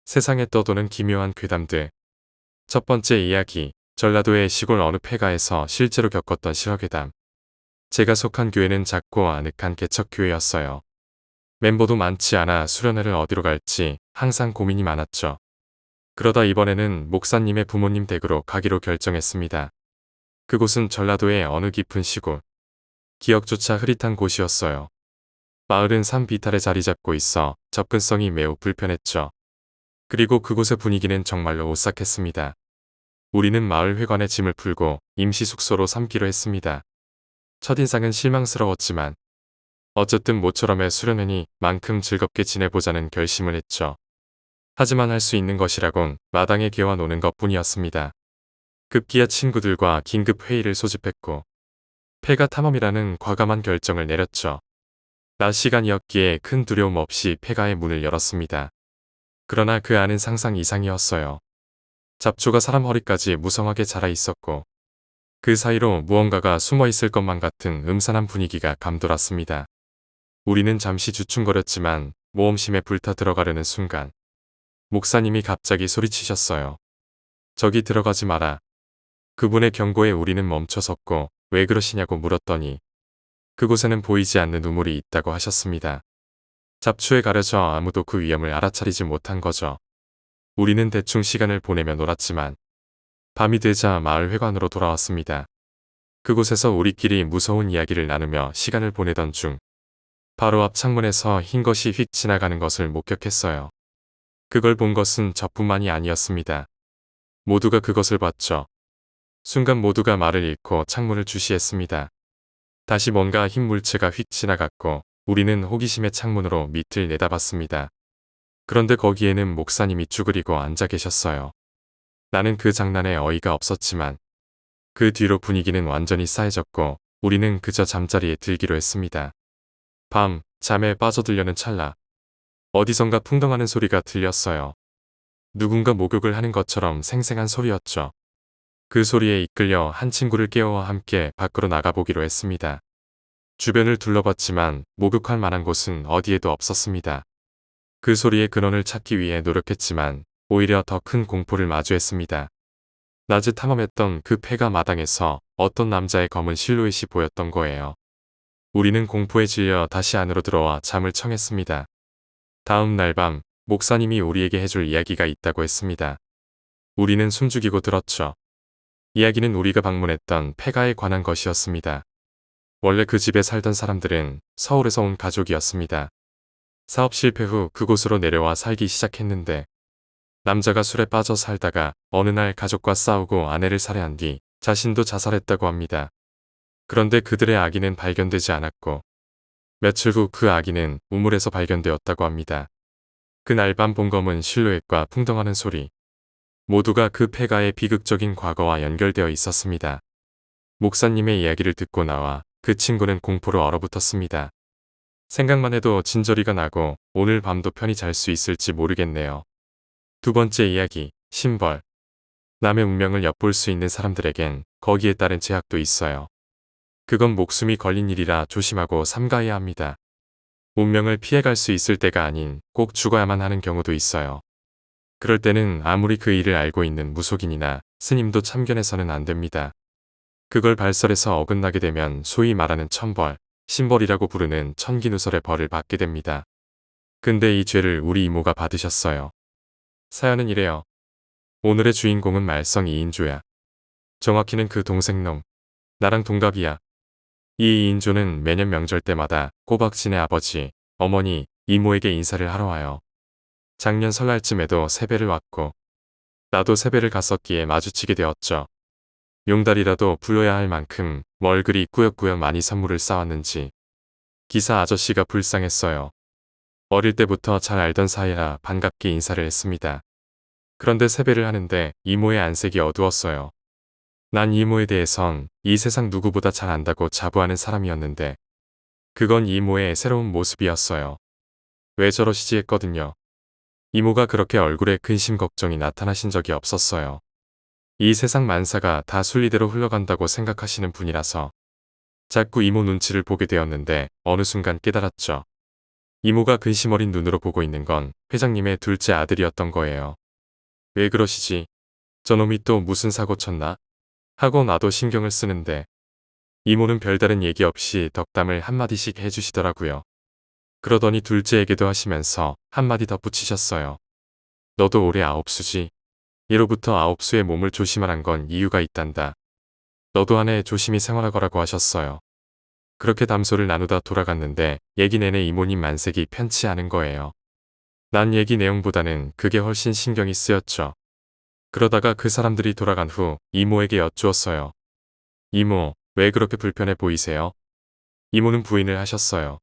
세상에 떠도는 기묘한 괴담들. 첫 번째 이야기, 전라도의 시골 어느 폐가에서 실제로 겪었던 실화괴담. 제가 속한 교회는 작고 아늑한 개척교회였어요. 멤버도 많지 않아 수련회를 어디로 갈지 항상 고민이 많았죠. 그러다 이번에는 목사님의 부모님 댁으로 가기로 결정했습니다. 그곳은 전라도의 어느 깊은 시골. 기억조차 흐릿한 곳이었어요. 마을은 산 비탈에 자리 잡고 있어 접근성이 매우 불편했죠. 그리고 그곳의 분위기는 정말로 오싹했습니다. 우리는 마을 회관에 짐을 풀고 임시 숙소로 삼기로 했습니다. 첫인상은 실망스러웠지만 어쨌든 모처럼의 수련회니 만큼 즐겁게 지내보자는 결심을 했죠. 하지만 할 수 있는 것이라곤 마당에 개와 노는 것뿐이었습니다. 급기야 친구들과 긴급 회의를 소집했고 폐가 탐험이라는 과감한 결정을 내렸죠. 낮 시간이었기에 큰 두려움 없이 폐가의 문을 열었습니다. 그러나 그 안은 상상 이상이었어요. 잡초가 사람 허리까지 무성하게 자라 있었고 그 사이로 무언가가 숨어 있을 것만 같은 음산한 분위기가 감돌았습니다. 우리는 잠시 주춤거렸지만 모험심에 불타 들어가려는 순간 목사님이 갑자기 소리치셨어요. 저기 들어가지 마라. 그분의 경고에 우리는 멈춰섰고 왜 그러시냐고 물었더니 그곳에는 보이지 않는 우물이 있다고 하셨습니다. 잡초에 가려져 아무도 그 위험을 알아차리지 못한 거죠. 우리는 대충 시간을 보내며 놀았지만 밤이 되자 마을 회관으로 돌아왔습니다. 그곳에서 우리끼리 무서운 이야기를 나누며 시간을 보내던 중 바로 앞 창문에서 흰 것이 휙 지나가는 것을 목격했어요. 그걸 본 것은 저뿐만이 아니었습니다. 모두가 그것을 봤죠. 순간 모두가 말을 잃고 창문을 주시했습니다. 다시 뭔가 흰 물체가 휙 지나갔고 우리는 호기심에 창문으로 밑을 내다봤습니다. 그런데 거기에는 목사님이 쭈그리고 앉아 계셨어요. 나는 그 장난에 어이가 없었지만 그 뒤로 분위기는 완전히 싸해졌고 우리는 그저 잠자리에 들기로 했습니다. 밤, 잠에 빠져들려는 찰나 어디선가 풍덩하는 소리가 들렸어요. 누군가 목욕을 하는 것처럼 생생한 소리였죠. 그 소리에 이끌려 한 친구를 깨워와 함께 밖으로 나가보기로 했습니다. 주변을 둘러봤지만 목욕할 만한 곳은 어디에도 없었습니다. 그 소리의 근원을 찾기 위해 노력했지만 오히려 더 큰 공포를 마주했습니다. 낮에 탐험했던 그 폐가 마당에서 어떤 남자의 검은 실루엣이 보였던 거예요. 우리는 공포에 질려 다시 안으로 들어와 잠을 청했습니다. 다음 날 밤 목사님이 우리에게 해줄 이야기가 있다고 했습니다. 우리는 숨죽이고 들었죠. 이야기는 우리가 방문했던 폐가에 관한 것이었습니다. 원래 그 집에 살던 사람들은 서울에서 온 가족이었습니다. 사업 실패 후 그곳으로 내려와 살기 시작했는데 남자가 술에 빠져 살다가 어느 날 가족과 싸우고 아내를 살해한 뒤 자신도 자살했다고 합니다. 그런데 그들의 아기는 발견되지 않았고 며칠 후 그 아기는 우물에서 발견되었다고 합니다. 그날 밤 본 검은 실루엣과 풍덩하는 소리 모두가 그 폐가의 비극적인 과거와 연결되어 있었습니다. 목사님의 이야기를 듣고 나와 그 친구는 공포로 얼어붙었습니다. 생각만 해도 진저리가 나고 오늘 밤도 편히 잘 수 있을지 모르겠네요. 두 번째 이야기, 심벌. 남의 운명을 엿볼 수 있는 사람들에겐 거기에 따른 제약도 있어요. 그건 목숨이 걸린 일이라 조심하고 삼가해야 합니다. 운명을 피해갈 수 있을 때가 아닌 꼭 죽어야만 하는 경우도 있어요. 그럴 때는 아무리 그 일을 알고 있는 무속인이나 스님도 참견해서는 안 됩니다. 그걸 발설해서 어긋나게 되면 소위 말하는 천벌, 심벌이라고 부르는 천기누설의 벌을 받게 됩니다. 근데 이 죄를 우리 이모가 받으셨어요. 사연은 이래요. 오늘의 주인공은 말썽 2인조야. 정확히는 그 동생놈. 나랑 동갑이야. 이 2인조는 매년 명절 때마다 꼬박 지네 아버지, 어머니, 이모에게 인사를 하러 와요. 작년 설날쯤에도 세배를 왔고 나도 세배를 갔었기에 마주치게 되었죠. 용달이라도 불러야 할 만큼 뭘 그리 꾸역꾸역 많이 선물을 싸왔는지 기사 아저씨가 불쌍했어요. 어릴 때부터 잘 알던 사이라 반갑게 인사를 했습니다. 그런데 세배를 하는데 이모의 안색이 어두웠어요. 난 이모에 대해선 이 세상 누구보다 잘 안다고 자부하는 사람이었는데 그건 이모의 새로운 모습이었어요. 왜 저러시지 했거든요. 이모가 그렇게 얼굴에 근심 걱정이 나타나신 적이 없었어요. 이 세상 만사가 다 순리대로 흘러간다고 생각하시는 분이라서 자꾸 이모 눈치를 보게 되었는데 어느 순간 깨달았죠. 이모가 근심 어린 눈으로 보고 있는 건 회장님의 둘째 아들이었던 거예요. 왜 그러시지? 저놈이 또 무슨 사고 쳤나? 하고 나도 신경을 쓰는데 이모는 별다른 얘기 없이 덕담을 한마디씩 해주시더라고요. 그러더니 둘째에게도 하시면서 한마디 덧붙이셨어요. 너도 올해 9수지. 예로부터 9수의 몸을 조심하란 건 이유가 있단다. 너도 한 해 조심히 생활하거라고 하셨어요. 그렇게 담소를 나누다 돌아갔는데 얘기 내내 이모님 만색이 편치 않은 거예요. 난 얘기 내용보다는 그게 훨씬 신경이 쓰였죠. 그러다가 그 사람들이 돌아간 후 이모에게 여쭈었어요. 이모, 왜 그렇게 불편해 보이세요? 이모는 부인을 하셨어요.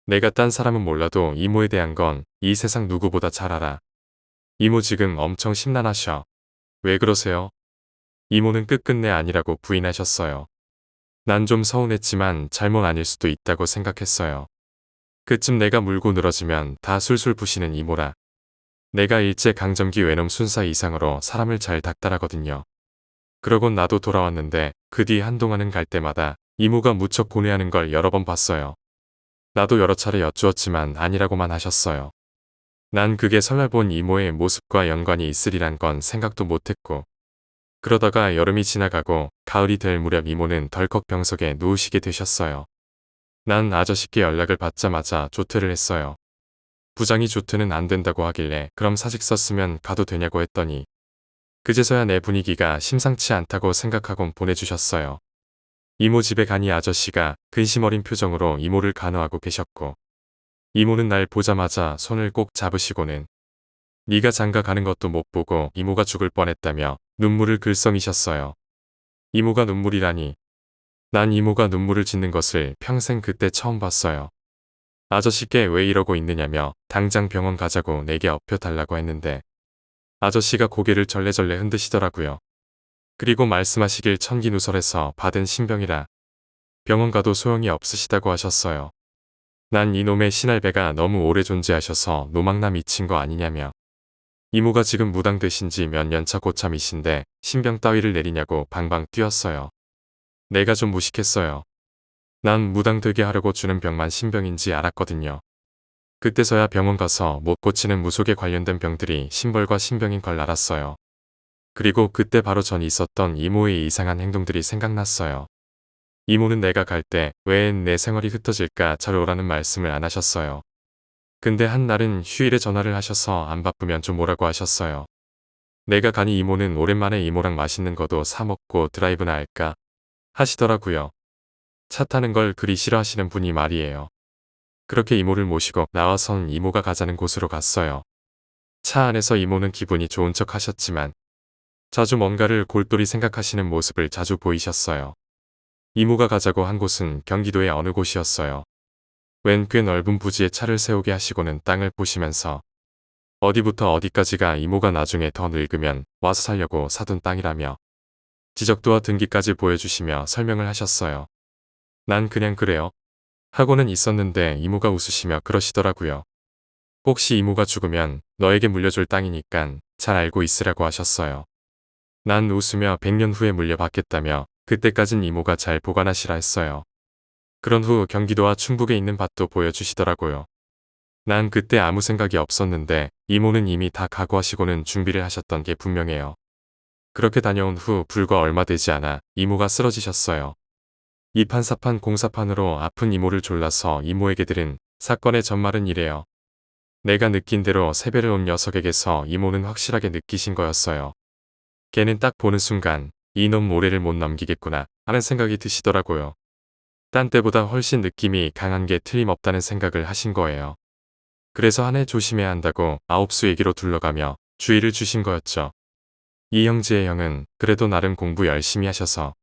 내가 딴 사람은 몰라도 이모에 대한 건 이 세상 누구보다 잘 알아. 이모 지금 엄청 심란하셔. 왜 그러세요? 이모는 끝끝내 아니라고 부인하셨어요. 난 좀 서운했지만 잘못 아닐 수도 있다고 생각했어요. 그쯤 내가 물고 늘어지면 다 술술 부시는 이모라. 내가 일제강점기 외놈 순사 이상으로 사람을 잘 닥달하거든요. 그러곤 나도 돌아왔는데 그 뒤 한동안은 갈 때마다 이모가 무척 고뇌하는 걸 여러 번 봤어요. 나도 여러 차례 여쭈었지만 아니라고만 하셨어요. 난 그게 설날 본 이모의 모습과 연관이 있으리란 건 생각도 못했고 그러다가 여름이 지나가고 가을이 될 무렵 이모는 덜컥 병석에 누우시게 되셨어요. 난 아저씨께 연락을 받자마자 조퇴를 했어요. 부장이 조퇴는 안 된다고 하길래 그럼 사직 썼으면 가도 되냐고 했더니 그제서야 내 분위기가 심상치 않다고 생각하곤 보내주셨어요. 이모 집에 가니 아저씨가 근심 어린 표정으로 이모를 간호하고 계셨고 이모는 날 보자마자 손을 꼭 잡으시고는 네가 장가 가는 것도 못 보고 이모가 죽을 뻔했다며 눈물을 글썽이셨어요. 이모가 눈물이라니. 난 이모가 눈물을 짓는 것을 평생 그때 처음 봤어요. 아저씨께 왜 이러고 있느냐며 당장 병원 가자고 내게 업혀달라고 했는데 아저씨가 고개를 절레절레 흔드시더라고요. 그리고 말씀하시길 천기누설해서 받은 신병이라 병원 가도 소용이 없으시다고 하셨어요. 난 이놈의 신할배가 너무 오래 존재하셔서 노망나 미친 거 아니냐며 이모가 지금 무당되신 지 몇 년차 고참이신데 신병 따위를 내리냐고 방방 뛰었어요. 내가 좀 무식했어요. 난 무당되게 하려고 주는 병만 신병인지 알았거든요. 그때서야 병원 가서 못 고치는 무속에 관련된 병들이 신벌과 신병인 걸 알았어요. 그리고 그때 바로 전 있었던 이모의 이상한 행동들이 생각났어요. 이모는 내가 갈 때 왜 내 생활이 흩어질까 잘 오라는 말씀을 안 하셨어요. 근데 한날은 휴일에 전화를 하셔서 안 바쁘면 좀 오라고 하셨어요. 내가 가니 이모는 오랜만에 이모랑 맛있는 거도 사 먹고 드라이브나 할까 하시더라고요. 차 타는 걸 그리 싫어하시는 분이 말이에요. 그렇게 이모를 모시고 나와선 이모가 가자는 곳으로 갔어요. 차 안에서 이모는 기분이 좋은 척 하셨지만 자주 뭔가를 골똘히 생각하시는 모습을 자주 보이셨어요. 이모가 가자고 한 곳은 경기도의 어느 곳이었어요. 웬 꽤 넓은 부지에 차를 세우게 하시고는 땅을 보시면서 어디부터 어디까지가 이모가 나중에 더 늙으면 와서 살려고 사둔 땅이라며 지적도와 등기까지 보여주시며 설명을 하셨어요. 난 그냥 그래요. 하고는 있었는데 이모가 웃으시며 그러시더라고요. 혹시 이모가 죽으면 너에게 물려줄 땅이니깐 잘 알고 있으라고 하셨어요. 난 웃으며 100년 후에 물려받겠다며 그때까진 이모가 잘 보관하시라 했어요. 그런 후 경기도와 충북에 있는 밭도 보여주시더라고요. 난 그때 아무 생각이 없었는데 이모는 이미 다 각오하시고는 준비를 하셨던 게 분명해요. 그렇게 다녀온 후 불과 얼마 되지 않아 이모가 쓰러지셨어요. 이판사판 공사판으로 아픈 이모를 졸라서 이모에게 들은 사건의 전말은 이래요. 내가 느낀 대로 세배를 온 녀석에게서 이모는 확실하게 느끼신 거였어요. 걔는 딱 보는 순간 이놈 올해를 못 넘기겠구나 하는 생각이 드시더라고요. 딴 때보다 훨씬 느낌이 강한 게 틀림없다는 생각을 하신 거예요. 그래서 한 해 조심해야 한다고 9수 얘기로 둘러가며 주의를 주신 거였죠. 이 형제의 형은 그래도 나름 공부 열심히 하셔서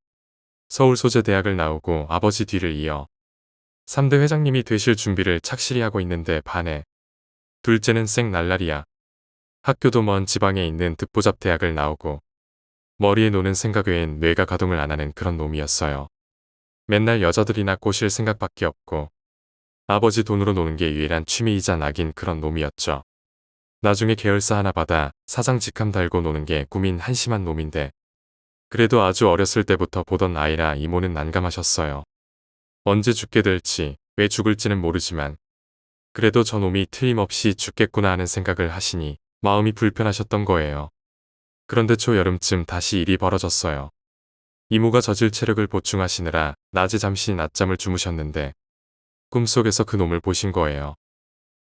서울소재대학을 나오고 아버지 뒤를 이어 3대 회장님이 되실 준비를 착실히 하고 있는데 반해 둘째는 쌩날라리야. 학교도 먼 지방에 있는 듣보잡대학을 나오고 머리에 노는 생각 외엔 뇌가 가동을 안 하는 그런 놈이었어요. 맨날 여자들이나 꼬실 생각밖에 없고 아버지 돈으로 노는 게 유일한 취미이자 낙인 그런 놈이었죠. 나중에 계열사 하나 받아 사장 직함 달고 노는 게 꿈인 한심한 놈인데 그래도 아주 어렸을 때부터 보던 아이라 이모는 난감하셨어요. 언제 죽게 될지 왜 죽을지는 모르지만 그래도 저놈이 틀림없이 죽겠구나 하는 생각을 하시니 마음이 불편하셨던 거예요. 그런데 초여름쯤 다시 일이 벌어졌어요. 이모가 저질 체력을 보충하시느라 낮에 잠시 낮잠을 주무셨는데 꿈속에서 그 놈을 보신 거예요.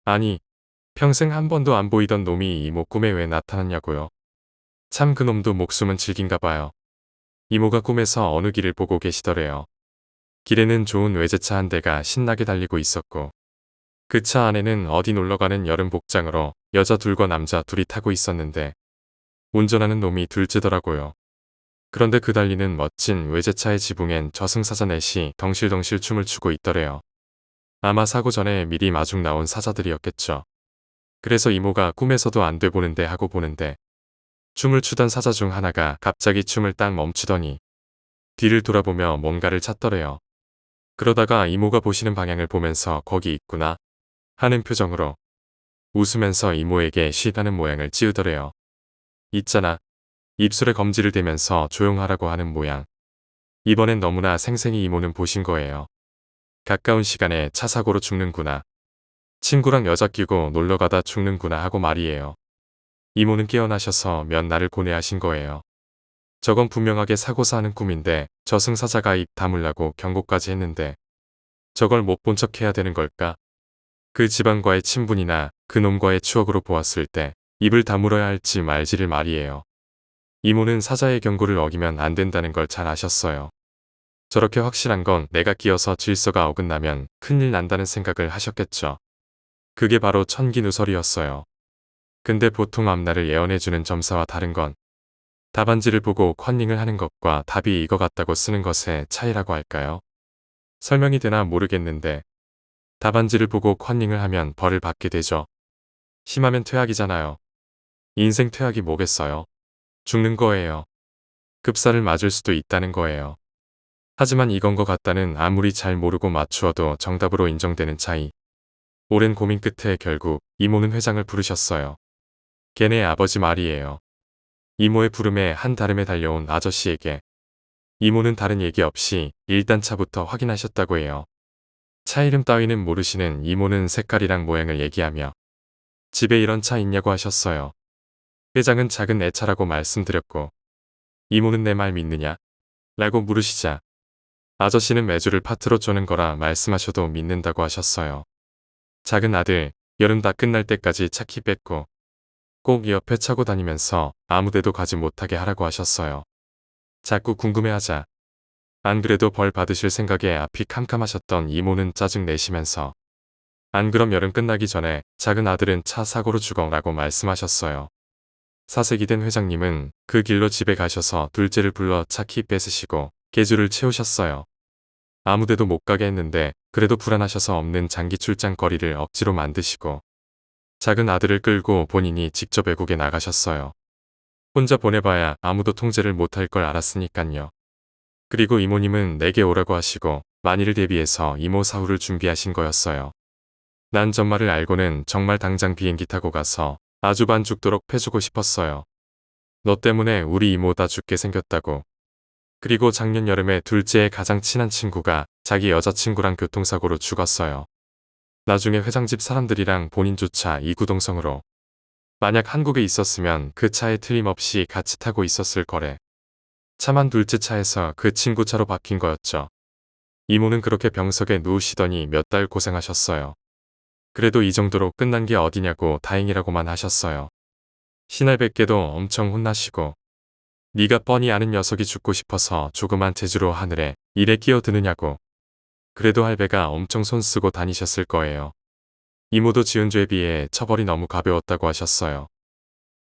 아니, 평생 한 번도 안 보이던 놈이 이모 꿈에 왜 나타났냐고요. 참 그놈도 목숨은 질긴가 봐요. 이모가 꿈에서 어느 길을 보고 계시더래요. 길에는 좋은 외제차 한 대가 신나게 달리고 있었고 그 차 안에는 어디 놀러가는 여름 복장으로 여자 둘과 남자 둘이 타고 있었는데 운전하는 놈이 둘째더라고요. 그런데 그 달리는 멋진 외제차의 지붕엔 저승사자 넷이 덩실덩실 춤을 추고 있더래요. 아마 사고 전에 미리 마중 나온 사자들이었겠죠. 그래서 이모가 꿈에서도 안 돼 보는데 하고 보는데 춤을 추던 사자 중 하나가 갑자기 춤을 딱 멈추더니 뒤를 돌아보며 뭔가를 찾더래요. 그러다가 이모가 보시는 방향을 보면서 거기 있구나 하는 표정으로 웃으면서 이모에게 쉬다는 모양을 찌우더래요. 있잖아. 입술에 검지를 대면서 조용하라고 하는 모양. 이번엔 너무나 생생히 이모는 보신 거예요. 가까운 시간에 차 사고로 죽는구나. 친구랑 여자 끼고 놀러가다 죽는구나 하고 말이에요. 이모는 깨어나셔서 몇 날을 고뇌하신 거예요. 저건 분명하게 사고사 하는 꿈인데 저승사자가 입 다물라고 경고까지 했는데 저걸 못 본 척 해야 되는 걸까? 그 집안과의 친분이나 그 놈과의 추억으로 보았을 때 입을 다물어야 할지 말지를 말이에요. 이모는 사자의 경고를 어기면 안 된다는 걸 잘 아셨어요. 저렇게 확실한 건 내가 끼어서 질서가 어긋나면 큰일 난다는 생각을 하셨겠죠. 그게 바로 천기누설이었어요. 근데 보통 앞날을 예언해주는 점사와 다른 건 답안지를 보고 컨닝을 하는 것과 답이 이거 같다고 쓰는 것의 차이라고 할까요? 설명이 되나 모르겠는데 답안지를 보고 컨닝을 하면 벌을 받게 되죠. 심하면 퇴학이잖아요. 인생 퇴학이 뭐겠어요? 죽는 거예요. 급사를 맞을 수도 있다는 거예요. 하지만 이건 것 같다는 아무리 잘 모르고 맞추어도 정답으로 인정되는 차이. 오랜 고민 끝에 결국 이모는 회장을 부르셨어요. 걔네 아버지 말이에요. 이모의 부름에 한달음에 달려온 아저씨에게 이모는 다른 얘기 없이 일단 차부터 확인하셨다고 해요. 차 이름 따위는 모르시는 이모는 색깔이랑 모양을 얘기하며 집에 이런 차 있냐고 하셨어요. 회장은 작은 내 차라고 말씀드렸고 이모는 내 말 믿느냐? 라고 물으시자 아저씨는 매주를 파트로 쪼는 거라 말씀하셔도 믿는다고 하셨어요. 작은 아들, 여름 다 끝날 때까지 차 키 뺏고 꼭 옆에 차고 다니면서 아무데도 가지 못하게 하라고 하셨어요. 자꾸 궁금해하자. 안 그래도 벌 받으실 생각에 앞이 캄캄하셨던 이모는 짜증 내시면서 안 그럼 여름 끝나기 전에 작은 아들은 차 사고로 죽어라고 말씀하셨어요. 사색이 된 회장님은 그 길로 집에 가셔서 둘째를 불러 차 키 뺏으시고 계주를 채우셨어요. 아무데도 못 가게 했는데 그래도 불안하셔서 없는 장기 출장 거리를 억지로 만드시고 작은 아들을 끌고 본인이 직접 외국에 나가셨어요. 혼자 보내봐야 아무도 통제를 못할 걸 알았으니깐요. 그리고 이모님은 내게 오라고 하시고 만일을 대비해서 이모 사후를 준비하신 거였어요. 난 전말을 알고는 정말 당장 비행기 타고 가서 아주 반 죽도록 패주고 싶었어요. 너 때문에 우리 이모 다 죽게 생겼다고. 그리고 작년 여름에 둘째의 가장 친한 친구가 자기 여자친구랑 교통사고로 죽었어요. 나중에 회장집 사람들이랑 본인조차 이구동성으로. 만약 한국에 있었으면 그 차에 틀림없이 같이 타고 있었을 거래. 차만 둘째 차에서 그 친구 차로 바뀐 거였죠. 이모는 그렇게 병석에 누우시더니 몇 달 고생하셨어요. 그래도 이 정도로 끝난 게 어디냐고 다행이라고만 하셨어요. 신할배께도 엄청 혼나시고 네가 뻔히 아는 녀석이 죽고 싶어서 조그만 재주로 하늘에 일에 끼어드느냐고. 그래도 할배가 엄청 손쓰고 다니셨을 거예요. 이모도 지은 죄에 비해 처벌이 너무 가벼웠다고 하셨어요.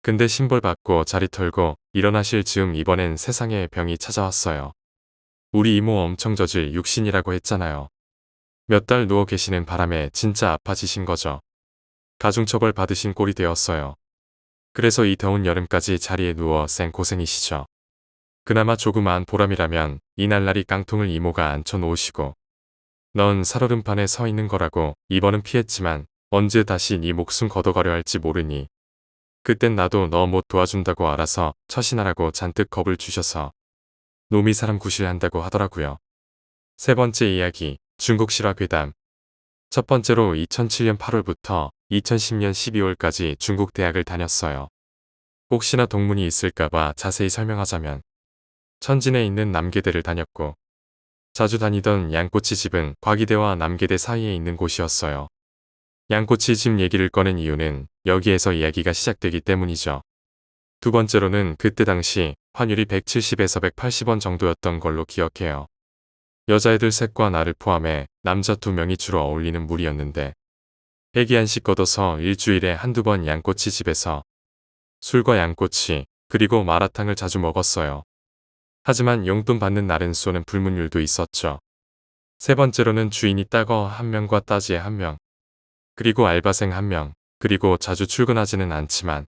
근데 신벌 받고 자리 털고 일어나실 즈음 이번엔 세상에 병이 찾아왔어요. 우리 이모 엄청 저질 육신이라고 했잖아요. 몇 달 누워 계시는 바람에 진짜 아파지신 거죠. 가중처벌 받으신 꼴이 되었어요. 그래서 이 더운 여름까지 자리에 누워 생고생이시죠. 그나마 조그마한 보람이라면 이날날이 깡통을 이모가 앉혀놓으시고 넌 살얼음판에 서 있는 거라고 이번은 피했지만 언제 다시 네 목숨 걷어가려 할지 모르니 그땐 나도 너 못 도와준다고 알아서 처신하라고 잔뜩 겁을 주셔서 놈이 사람 구실한다고 하더라고요. 세 번째 이야기 중국 실화 괴담 첫 번째로 2007년 8월부터 2010년 12월까지 중국 대학을 다녔어요. 혹시나 동문이 있을까봐 자세히 설명하자면 천진에 있는 남계대를 다녔고 자주 다니던 양꼬치 집은 과기대와 남계대 사이에 있는 곳이었어요. 양꼬치 집 얘기를 꺼낸 이유는 여기에서 이야기가 시작되기 때문이죠. 두 번째로는 그때 당시 환율이 170에서 180원 정도였던 걸로 기억해요. 여자애들 셋과 나를 포함해 남자 2명이 주로 어울리는 무리였는데 회기 한씩 걷어서 일주일에 한두 번 양꼬치 집에서 술과 양꼬치 그리고 마라탕을 자주 먹었어요. 하지만 용돈 받는 날은 쏘는 불문율도 있었죠. 세 번째로는 주인이 따거 1명과 따지에 1명, 그리고 알바생 1명, 그리고 자주 출근하지는 않지만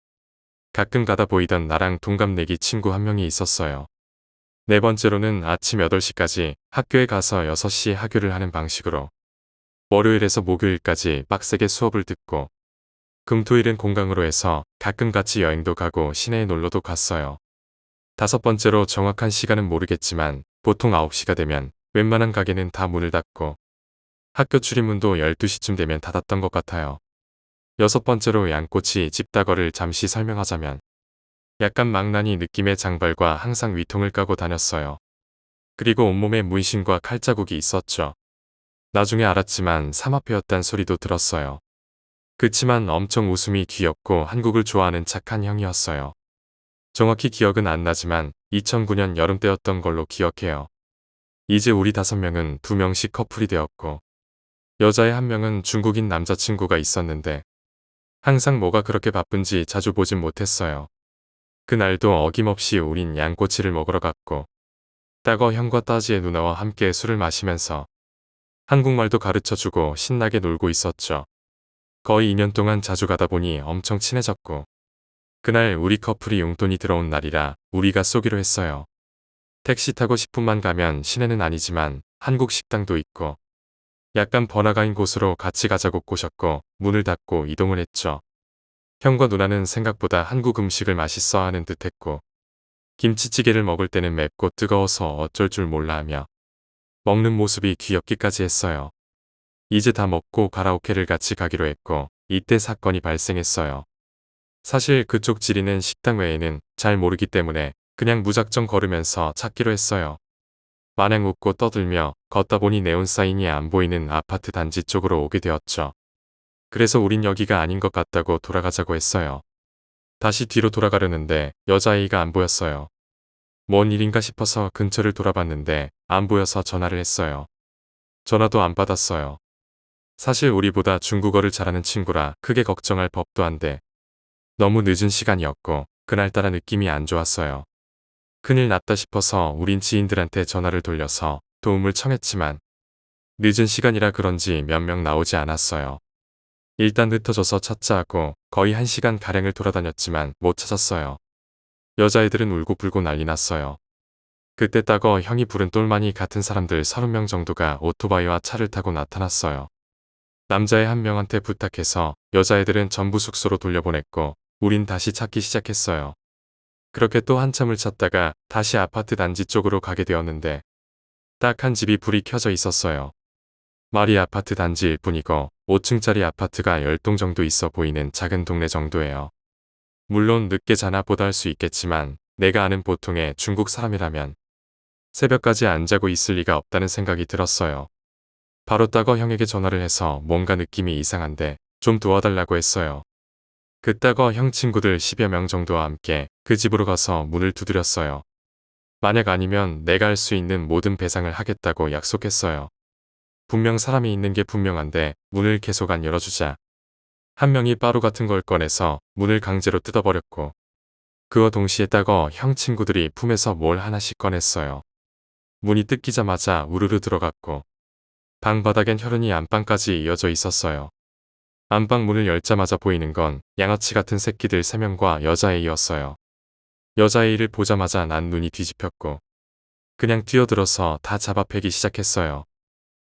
가끔 가다 보이던 나랑 동갑내기 친구 1명이 있었어요. 네 번째로는 아침 8시까지 학교에 가서 6시에 하교를 하는 방식으로 월요일에서 목요일까지 빡세게 수업을 듣고 금토일은 공강으로 해서 가끔 같이 여행도 가고 시내에 놀러도 갔어요. 다섯 번째로 정확한 시간은 모르겠지만 보통 9시가 되면 웬만한 가게는 다 문을 닫고 학교 출입문도 12시쯤 되면 닫았던 것 같아요. 여섯 번째로 양꼬치 집다거를 잠시 설명하자면 약간 망나니 느낌의 장발과 항상 위통을 까고 다녔어요. 그리고 온몸에 문신과 칼자국이 있었죠. 나중에 알았지만 삼합회였단 소리도 들었어요. 그치만 엄청 웃음이 귀엽고 한국을 좋아하는 착한 형이었어요. 정확히 기억은 안 나지만 2009년 여름 때였던 걸로 기억해요. 이제 우리 5명은 2명씩 커플이 되었고 여자의 1명은 중국인 남자친구가 있었는데 항상 뭐가 그렇게 바쁜지 자주 보진 못했어요. 그날도 어김없이 우린 양꼬치를 먹으러 갔고 따거 형과 따지의 누나와 함께 술을 마시면서 한국말도 가르쳐주고 신나게 놀고 있었죠. 거의 2년 동안 자주 가다 보니 엄청 친해졌고 그날 우리 커플이 용돈이 들어온 날이라 우리가 쏘기로 했어요. 택시 타고 10분만 가면 시내는 아니지만 한국 식당도 있고 약간 번화가인 곳으로 같이 가자고 꼬셨고 문을 닫고 이동을 했죠. 형과 누나는 생각보다 한국 음식을 맛있어 하는 듯 했고 김치찌개를 먹을 때는 맵고 뜨거워서 어쩔 줄 몰라 하며 먹는 모습이 귀엽기까지 했어요. 이제 다 먹고 가라오케를 같이 가기로 했고 이때 사건이 발생했어요. 사실 그쪽 지리는 식당 외에는 잘 모르기 때문에 그냥 무작정 걸으면서 찾기로 했어요. 마냥 웃고 떠들며 걷다 보니 네온사인이 안 보이는 아파트 단지 쪽으로 오게 되었죠. 그래서 우린 여기가 아닌 것 같다고 돌아가자고 했어요. 다시 뒤로 돌아가려는데 여자아이가 안 보였어요. 뭔 일인가 싶어서 근처를 돌아봤는데 안 보여서 전화를 했어요. 전화도 안 받았어요. 사실 우리보다 중국어를 잘하는 친구라 크게 걱정할 법도 한데 너무 늦은 시간이었고 그날따라 느낌이 안 좋았어요. 큰일 났다 싶어서 우린 지인들한테 전화를 돌려서 도움을 청했지만 늦은 시간이라 그런지 몇 명 나오지 않았어요. 일단 흩어져서 찾자 하고 거의 1시간가량을 돌아다녔지만 못 찾았어요. 여자애들은 울고불고 난리 났어요. 그때 따거 형이 부른 똘마니 같은 사람들 30명 정도가 오토바이와 차를 타고 나타났어요. 남자애 1명한테 부탁해서 여자애들은 전부 숙소로 돌려보냈고 우린 다시 찾기 시작했어요. 그렇게 또 한참을 찾다가 다시 아파트 단지 쪽으로 가게 되었는데 딱 한 집이 불이 켜져 있었어요. 말이 아파트 단지일 뿐이고 5층짜리 아파트가 10동 정도 있어 보이는 작은 동네 정도예요. 물론 늦게 자나 보다 할 수 있겠지만 내가 아는 보통의 중국 사람이라면 새벽까지 안 자고 있을 리가 없다는 생각이 들었어요. 바로 따거 형에게 전화를 해서 뭔가 느낌이 이상한데 좀 도와달라고 했어요. 그 따거 형 친구들 10여 명 정도와 함께 그 집으로 가서 문을 두드렸어요. 만약 아니면 내가 할 수 있는 모든 배상을 하겠다고 약속했어요. 분명 사람이 있는 게 분명한데 문을 계속 안 열어주자. 한 명이 빠루 같은 걸 꺼내서 문을 강제로 뜯어버렸고 그와 동시에 따거 형 친구들이 품에서 뭘 하나씩 꺼냈어요. 문이 뜯기자마자 우르르 들어갔고 방 바닥엔 혈흔이 안방까지 이어져 있었어요. 안방 문을 열자마자 보이는 건 양아치 같은 새끼들 3명과 여자애이였어요. 여자애를 보자마자 난 눈이 뒤집혔고 그냥 뛰어들어서 다 잡아패기 시작했어요.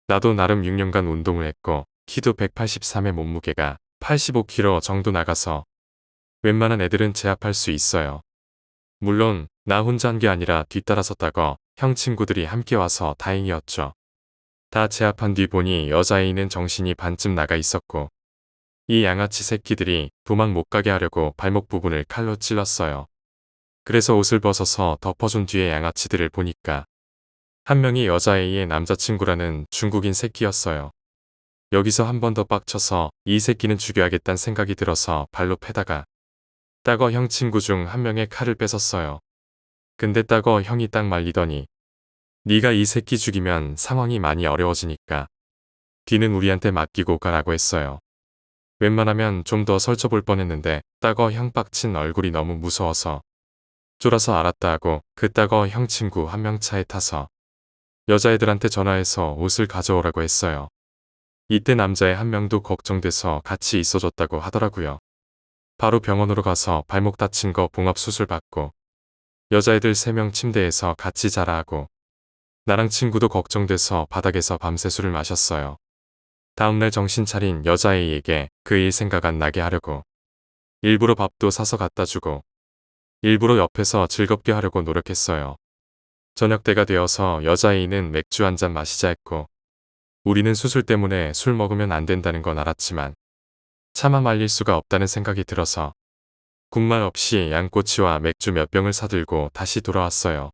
나도 나름 6년간 운동을 했고 키도 183에 몸무게가 85kg 정도 나가서 웬만한 애들은 제압할 수 있어요. 물론 나 혼자 한 게 아니라 뒤따라섰다가 형 친구들이 함께 와서 다행이었죠. 다 제압한 뒤 보니 여자아이는 정신이 반쯤 나가 있었고 이 양아치 새끼들이 도망 못 가게 하려고 발목 부분을 칼로 찔렀어요. 그래서 옷을 벗어서 덮어준 뒤에 양아치들을 보니까 한 명이 여자아이의 남자친구라는 중국인 새끼였어요. 여기서 한 번 더 빡쳐서 이 새끼는 죽여야겠다는 생각이 들어서 발로 패다가 따거 형 친구 중 한 명의 칼을 뺏었어요. 근데 따거 형이 딱 말리더니 네가 이 새끼 죽이면 상황이 많이 어려워지니까 뒤는 우리한테 맡기고 가라고 했어요. 웬만하면 좀 더 설쳐볼 뻔했는데 따거 형 빡친 얼굴이 너무 무서워서 쫄아서 알았다 하고 그 따거 형 친구 한 명 차에 타서 여자애들한테 전화해서 옷을 가져오라고 했어요. 이때 남자애 한 명도 걱정돼서 같이 있어줬다고 하더라고요. 바로 병원으로 가서 발목 다친 거 봉합수술 받고 여자애들 3명 침대에서 같이 자라 하고 나랑 친구도 걱정돼서 바닥에서 밤새 술을 마셨어요. 다음날 정신 차린 여자애에게 그 일 생각 안 나게 하려고 일부러 밥도 사서 갖다 주고 일부러 옆에서 즐겁게 하려고 노력했어요. 저녁 때가 되어서 여자애는 맥주 한 잔 마시자 했고 우리는 수술 때문에 술 먹으면 안 된다는 건 알았지만 차마 말릴 수가 없다는 생각이 들어서 군말 없이 양꼬치와 맥주 몇 병을 사들고 다시 돌아왔어요.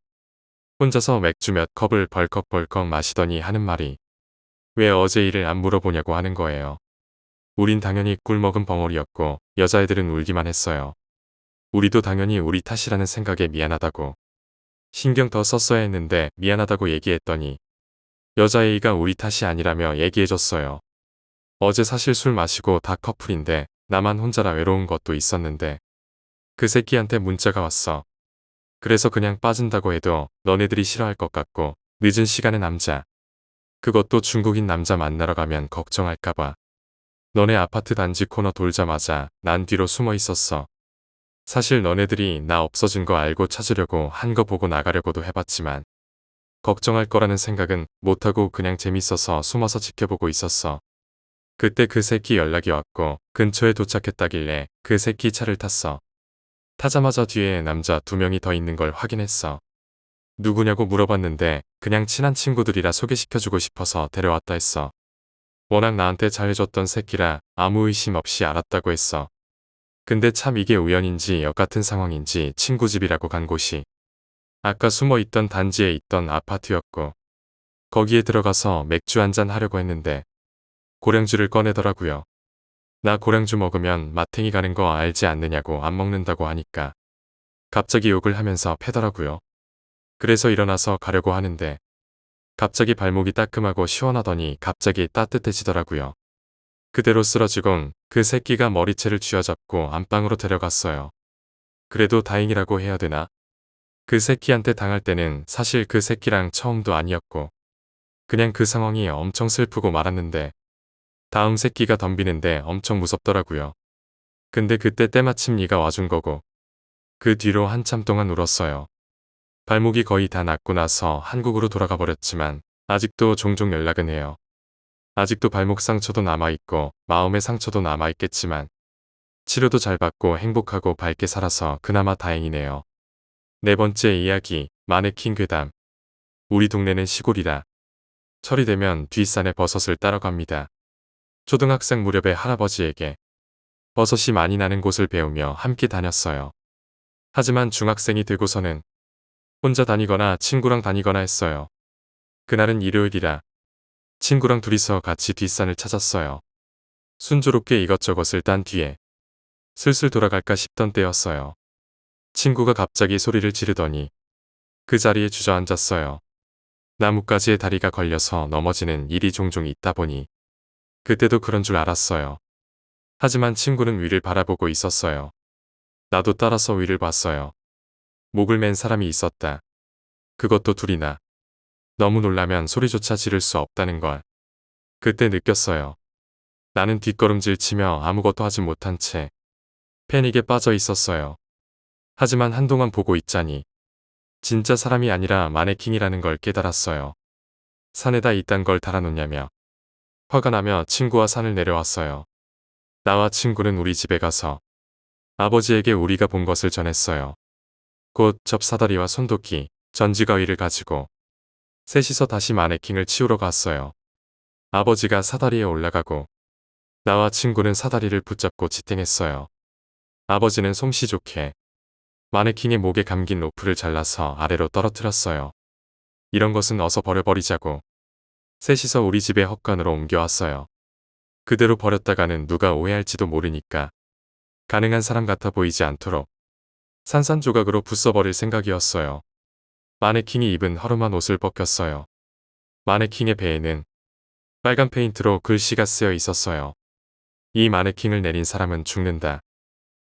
혼자서 맥주 몇 컵을 벌컥벌컥 마시더니 하는 말이 왜 어제 일을 안 물어보냐고 하는 거예요. 우린 당연히 꿀먹은 벙어리였고 여자애들은 울기만 했어요. 우리도 당연히 우리 탓이라는 생각에 미안하다고 신경 더 썼어야 했는데 미안하다고 얘기했더니 여자애가 우리 탓이 아니라며 얘기해줬어요. 어제 사실 술 마시고 다 커플인데 나만 혼자라 외로운 것도 있었는데 그 새끼한테 문자가 왔어. 그래서 그냥 빠진다고 해도 너네들이 싫어할 것 같고 늦은 시간에 남자 그것도 중국인 남자 만나러 가면 걱정할까봐 너네 아파트 단지 코너 돌자마자 난 뒤로 숨어 있었어. 사실 너네들이 나 없어진 거 알고 찾으려고 한 거 보고 나가려고도 해봤지만 걱정할 거라는 생각은 못하고 그냥 재밌어서 숨어서 지켜보고 있었어. 그때 그 새끼 연락이 왔고 근처에 도착했다길래 그 새끼 차를 탔어. 타자마자 뒤에 남자 2명이 더 있는 걸 확인했어. 누구냐고 물어봤는데 그냥 친한 친구들이라 소개시켜주고 싶어서 데려왔다 했어. 워낙 나한테 잘해줬던 새끼라 아무 의심 없이 알았다고 했어. 근데 참 이게 우연인지 역같은 상황인지 친구 집이라고 간 곳이 아까 숨어있던 단지에 있던 아파트였고 거기에 들어가서 맥주 한잔 하려고 했는데 고량주를 꺼내더라고요. 나 고량주 먹으면 마탱이 가는 거 알지 않느냐고 안 먹는다고 하니까 갑자기 욕을 하면서 패더라고요. 그래서 일어나서 가려고 하는데 갑자기 발목이 따끔하고 시원하더니 갑자기 따뜻해지더라고요. 그대로 쓰러지곤 그 새끼가 머리채를 쥐어잡고 안방으로 데려갔어요. 그래도 다행이라고 해야 되나? 그 새끼한테 당할 때는 사실 그 새끼랑 처음도 아니었고 그냥 그 상황이 엄청 슬프고 말았는데 다음 새끼가 덤비는데 엄청 무섭더라고요. 근데 그때 때마침 네가 와준 거고 그 뒤로 한참 동안 울었어요. 발목이 거의 다 낫고 나서 한국으로 돌아가 버렸지만 아직도 종종 연락은 해요. 아직도 발목 상처도 남아있고 마음의 상처도 남아있겠지만 치료도 잘 받고 행복하고 밝게 살아서 그나마 다행이네요. 4번째 이야기, 마네킹 괴담. 우리 동네는 시골이라 철이 되면 뒷산에 버섯을 따러 갑니다. 초등학생 무렵에 할아버지에게 버섯이 많이 나는 곳을 배우며 함께 다녔어요. 하지만 중학생이 되고서는 혼자 다니거나 친구랑 다니거나 했어요. 그날은 일요일이라 친구랑 둘이서 같이 뒷산을 찾았어요. 순조롭게 이것저것을 딴 뒤에 슬슬 돌아갈까 싶던 때였어요. 친구가 갑자기 소리를 지르더니 그 자리에 주저앉았어요. 나뭇가지에 다리가 걸려서 넘어지는 일이 종종 있다 보니 그때도 그런 줄 알았어요. 하지만 친구는 위를 바라보고 있었어요. 나도 따라서 위를 봤어요. 목을 맨 사람이 있었다. 그것도 둘이나. 너무 놀라면 소리조차 지를 수 없다는 걸. 그때 느꼈어요. 나는 뒷걸음질 치며 아무것도 하지 못한 채 패닉에 빠져 있었어요. 하지만 한동안 보고 있자니 진짜 사람이 아니라 마네킹이라는 걸 깨달았어요. 산에다 이딴 걸 달아놓냐며 화가 나며 친구와 산을 내려왔어요. 나와 친구는 우리 집에 가서 아버지에게 우리가 본 것을 전했어요. 곧 접사다리와 손도끼, 전지가위를 가지고 셋이서 다시 마네킹을 치우러 갔어요. 아버지가 사다리에 올라가고 나와 친구는 사다리를 붙잡고 지탱했어요. 아버지는 솜씨 좋게 마네킹의 목에 감긴 로프를 잘라서 아래로 떨어뜨렸어요. 이런 것은 어서 버려버리자고 셋이서 우리 집에 헛간으로 옮겨왔어요. 그대로 버렸다가는 누가 오해할지도 모르니까 가능한 사람 같아 보이지 않도록 산산조각으로 부숴버릴 생각이었어요. 마네킹이 입은 허름한 옷을 벗겼어요. 마네킹의 배에는 빨간 페인트로 글씨가 쓰여 있었어요. 이 마네킹을 내린 사람은 죽는다.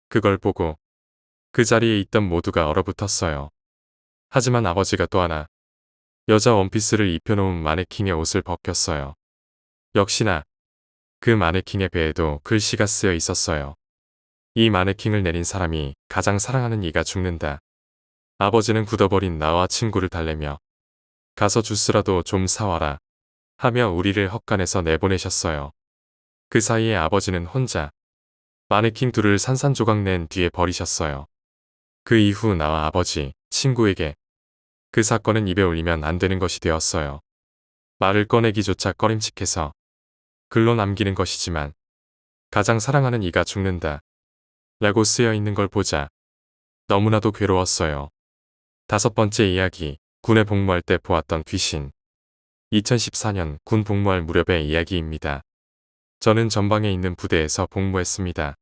그걸 보고 그 자리에 있던 모두가 얼어붙었어요. 하지만 아버지가 또 하나 여자 원피스를 입혀놓은 마네킹의 옷을 벗겼어요. 역시나 그 마네킹의 배에도 글씨가 쓰여 있었어요. 이 마네킹을 내린 사람이 가장 사랑하는 이가 죽는다. 아버지는 굳어버린 나와 친구를 달래며 가서 주스라도 좀 사와라 하며 우리를 헛간에서 내보내셨어요. 그 사이에 아버지는 혼자 마네킹 둘을 산산조각 낸 뒤에 버리셨어요. 그 이후 나와 아버지, 친구에게 그 사건은 입에 올리면 안 되는 것이 되었어요. 말을 꺼내기조차 꺼림칙해서 글로 남기는 것이지만 가장 사랑하는 이가 죽는다 라고 쓰여 있는 걸 보자 너무나도 괴로웠어요. 5번째 이야기, 군에 복무할 때 보았던 귀신. 2014년 군 복무할 무렵의 이야기입니다. 저는 전방에 있는 부대에서 복무했습니다.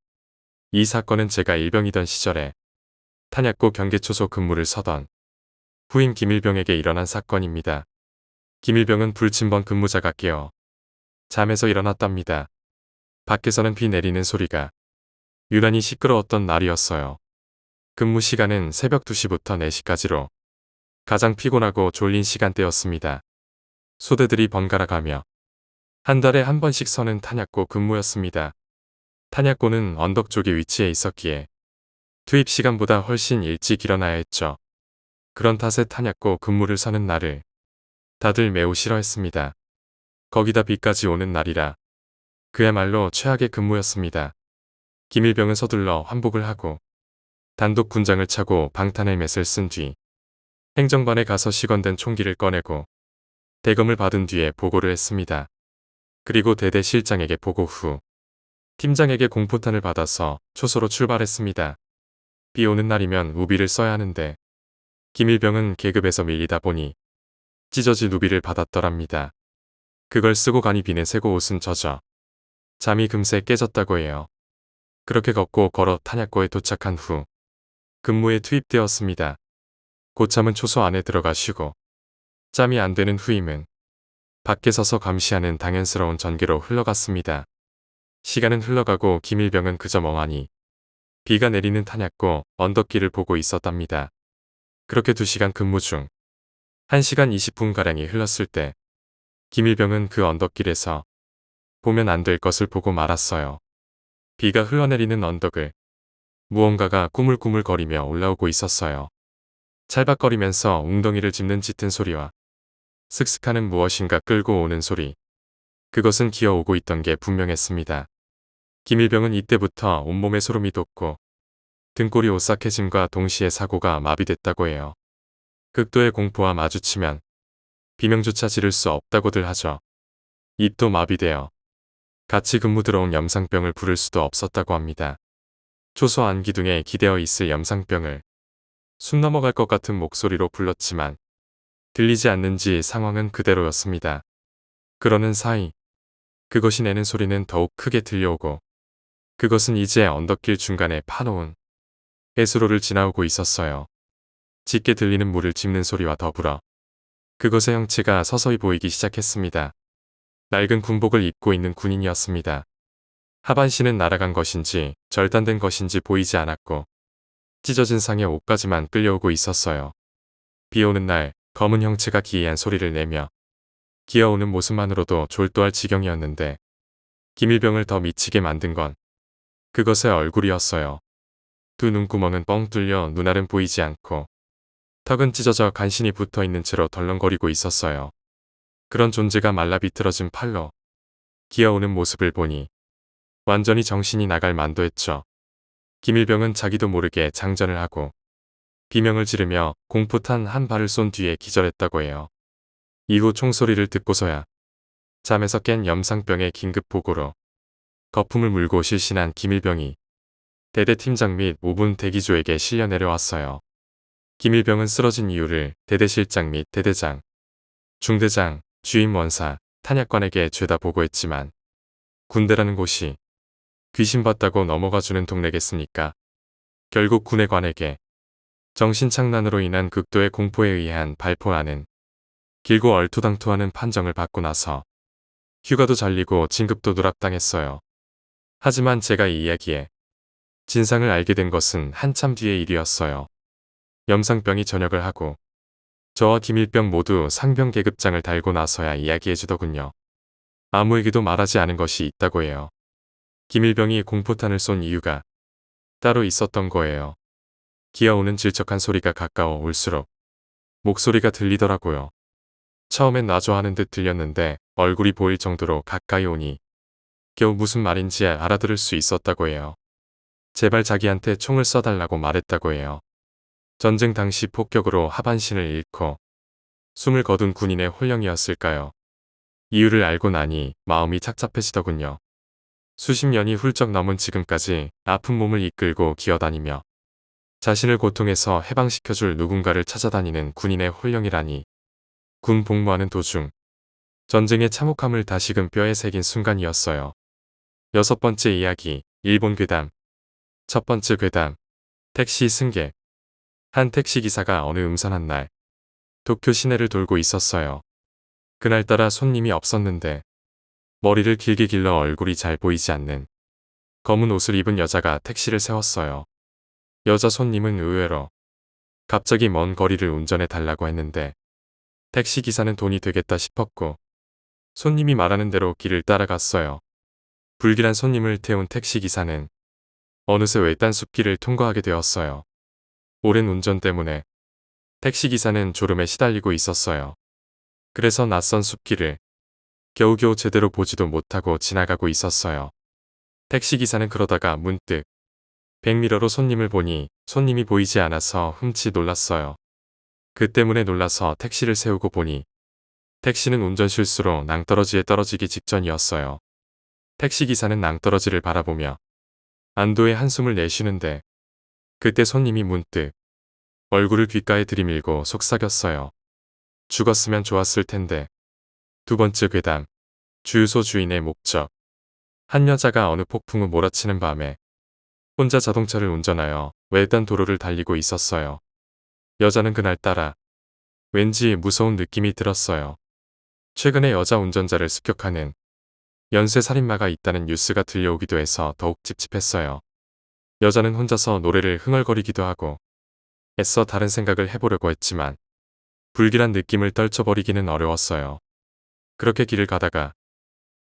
이 사건은 제가 일병이던 시절에 탄약고 경계초소 근무를 서던 후임 김일병에게 일어난 사건입니다. 김일병은 불침번 근무자가 깨어 잠에서 일어났답니다. 밖에서는 비 내리는 소리가 유난히 시끄러웠던 날이었어요. 근무 시간은 새벽 2시부터 4시까지로 가장 피곤하고 졸린 시간대였습니다. 소대들이 번갈아 가며 한 달에 한 번씩 서는 탄약고 근무였습니다. 탄약고는 언덕 쪽에 위치해 있었기에 투입 시간보다 훨씬 일찍 일어나야 했죠. 그런 탓에 탄약고 근무를 서는 날을 다들 매우 싫어했습니다. 거기다 비까지 오는 날이라 그야말로 최악의 근무였습니다. 김일병은 서둘러 환복을 하고 단독 군장을 차고 방탄헬멧을 쓴 뒤 행정반에 가서 시건된 총기를 꺼내고 대검을 받은 뒤에 보고를 했습니다. 그리고 대대 실장에게 보고 후 팀장에게 공포탄을 받아서 초소로 출발했습니다. 비 오는 날이면 우비를 써야 하는데 김일병은 계급에서 밀리다 보니 찢어진 우비를 받았더랍니다. 그걸 쓰고 가니 비는 새고 옷은 젖어 잠이 금세 깨졌다고 해요. 그렇게 걷고 걸어 탄약고에 도착한 후 근무에 투입되었습니다. 고참은 초소 안에 들어가 쉬고 짬이 안 되는 후임은 밖에 서서 감시하는 당연스러운 전개로 흘러갔습니다. 시간은 흘러가고 김일병은 그저 멍하니 비가 내리는 탄약고 언덕길을 보고 있었답니다. 그렇게 2시간 근무 중 1시간 20분가량이 흘렀을 때 김일병은 그 언덕길에서 보면 안 될 것을 보고 말았어요. 비가 흘러내리는 언덕을 무언가가 꾸물꾸물거리며 올라오고 있었어요. 찰박거리면서 웅덩이를 짚는 짙은 소리와 슥슥하는 무엇인가 끌고 오는 소리. 그것은 기어오고 있던 게 분명했습니다. 김일병은 이때부터 온몸에 소름이 돋고 등골이 오싹해짐과 동시에 사고가 마비됐다고 해요. 극도의 공포와 마주치면 비명조차 지를 수 없다고들 하죠. 입도 마비되어 같이 근무 들어온 염상병을 부를 수도 없었다고 합니다. 초소 안기둥에 기대어 있을 염상병을 숨 넘어갈 것 같은 목소리로 불렀지만 들리지 않는지 상황은 그대로였습니다. 그러는 사이 그것이 내는 소리는 더욱 크게 들려오고 그것은 이제 언덕길 중간에 파놓은 해수로를 지나오고 있었어요. 짙게 들리는 물을 짚는 소리와 더불어 그것의 형체가 서서히 보이기 시작했습니다. 낡은 군복을 입고 있는 군인이었습니다. 하반신은 날아간 것인지 절단된 것인지 보이지 않았고 찢어진 상의 옷까지만 끌려오고 있었어요. 비 오는 날 검은 형체가 기이한 소리를 내며 기어오는 모습만으로도 졸도할 지경이었는데 김일병을 더 미치게 만든 건 그것의 얼굴이었어요. 두 눈구멍은 뻥 뚫려 눈알은 보이지 않고 턱은 찢어져 간신히 붙어있는 채로 덜렁거리고 있었어요. 그런 존재가 말라 비틀어진 팔로 기어오는 모습을 보니 완전히 정신이 나갈 만도했죠. 김일병은 자기도 모르게 장전을 하고 비명을 지르며 공포탄 한 발을 쏜 뒤에 기절했다고 해요. 이후 총소리를 듣고서야 잠에서 깬 염상병의 긴급 보고로 거품을 물고 실신한 김일병이 대대팀장 및 5분 대기조에게 실려 내려왔어요. 김일병은 쓰러진 이유를 대대실장 및 대대장, 중대장, 주임 원사, 탄약관에게 죄다 보고했지만 군대라는 곳이 귀신봤다고 넘어가주는 동네겠습니까? 결국 군의관에게 정신착란으로 인한 극도의 공포에 의한 발포하는 길고 얼토당토하는 판정을 받고 나서 휴가도 잘리고 진급도 누락당했어요. 하지만 제가 이 이야기에 진상을 알게 된 것은 한참 뒤의 일이었어요. 염상병이 전역을 하고 저와 김일병 모두 상병 계급장을 달고 나서야 이야기해주더군요. 아무에게도 말하지 않은 것이 있다고 해요. 김일병이 공포탄을 쏜 이유가 따로 있었던 거예요. 기어오는 질척한 소리가 가까워 올수록 목소리가 들리더라고요. 처음엔 놔줘하는 듯 들렸는데 얼굴이 보일 정도로 가까이 오니 겨우 무슨 말인지 알아들을 수 있었다고 해요. 제발 자기한테 총을 쏴달라고 말했다고 해요. 전쟁 당시 폭격으로 하반신을 잃고 숨을 거둔 군인의 혼령이었을까요? 이유를 알고 나니 마음이 착잡해지더군요. 수십 년이 훌쩍 넘은 지금까지 아픈 몸을 이끌고 기어다니며 자신을 고통에서 해방시켜줄 누군가를 찾아다니는 군인의 혼령이라니. 군 복무하는 도중 전쟁의 참혹함을 다시금 뼈에 새긴 순간이었어요. 6번째 이야기, 일본 괴담. 첫 번째 괴담, 택시 승객. 한 택시기사가 어느 음산한 날 도쿄 시내를 돌고 있었어요. 그날따라 손님이 없었는데 머리를 길게 길러 얼굴이 잘 보이지 않는 검은 옷을 입은 여자가 택시를 세웠어요. 여자 손님은 의외로 갑자기 먼 거리를 운전해 달라고 했는데 택시기사는 돈이 되겠다 싶었고 손님이 말하는 대로 길을 따라갔어요. 불길한 손님을 태운 택시기사는 어느새 외딴 숲길을 통과하게 되었어요. 오랜 운전 때문에 택시기사는 졸음에 시달리고 있었어요. 그래서 낯선 숲길을 겨우겨우 제대로 보지도 못하고 지나가고 있었어요. 택시기사는 그러다가 문득 백미러로 손님을 보니 손님이 보이지 않아서 흠칫 놀랐어요. 그 때문에 놀라서 택시를 세우고 보니 택시는 운전 실수로 낭떠러지에 떨어지기 직전이었어요. 택시기사는 낭떠러지를 바라보며 안도의 한숨을 내쉬는데 그때 손님이 문득 얼굴을 귓가에 들이밀고 속삭였어요. 죽었으면 좋았을 텐데. 두 번째 괴담, 주유소 주인의 목적. 한 여자가 어느 폭풍우 몰아치는 밤에 혼자 자동차를 운전하여 외딴 도로를 달리고 있었어요. 여자는 그날따라 왠지 무서운 느낌이 들었어요. 최근에 여자 운전자를 습격하는 연쇄 살인마가 있다는 뉴스가 들려오기도 해서 더욱 찝찝했어요. 여자는 혼자서 노래를 흥얼거리기도 하고 애써 다른 생각을 해보려고 했지만 불길한 느낌을 떨쳐버리기는 어려웠어요. 그렇게 길을 가다가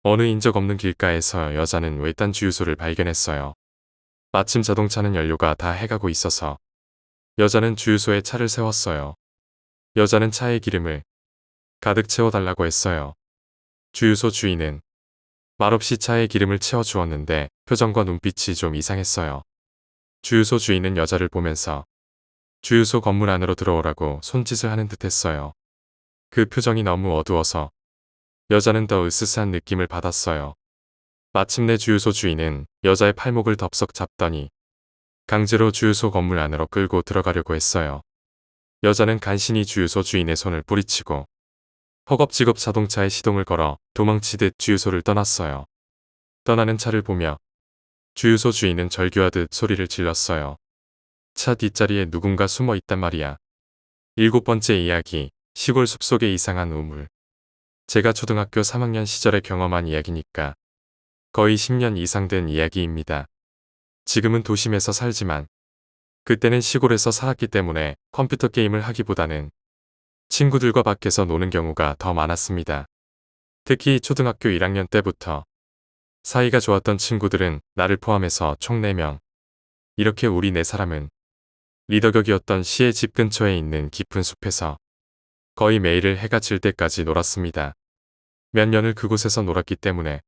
어느 인적 없는 길가에서 여자는 외딴 주유소를 발견했어요. 마침 자동차는 연료가 다 해가고 있어서 여자는 주유소에 차를 세웠어요. 여자는 차에 기름을 가득 채워달라고 했어요. 주유소 주인은 말없이 차에 기름을 채워주었는데 표정과 눈빛이 좀 이상했어요. 주유소 주인은 여자를 보면서 주유소 건물 안으로 들어오라고 손짓을 하는 듯 했어요. 그 표정이 너무 어두워서 여자는 더 으스스한 느낌을 받았어요. 마침내 주유소 주인은 여자의 팔목을 덥석 잡더니 강제로 주유소 건물 안으로 끌고 들어가려고 했어요. 여자는 간신히 주유소 주인의 손을 뿌리치고 허겁지겁 자동차에 시동을 걸어 도망치듯 주유소를 떠났어요. 떠나는 차를 보며 주유소 주인은 절규하듯 소리를 질렀어요. 차 뒷자리에 누군가 숨어 있단 말이야. 7번째 이야기, 시골 숲속의 이상한 우물. 제가 초등학교 3학년 시절에 경험한 이야기니까 거의 10년 이상 된 이야기입니다. 지금은 도심에서 살지만 그때는 시골에서 살았기 때문에 컴퓨터 게임을 하기보다는 친구들과 밖에서 노는 경우가 더 많았습니다. 특히 초등학교 1학년 때부터 사이가 좋았던 친구들은 나를 포함해서 총 4명. 이렇게 우리 4사람은 리더격이었던 시의 집 근처에 있는 깊은 숲에서 거의 매일을 해가 질 때까지 놀았습니다. 몇 년을 그곳에서 놀았기 때문에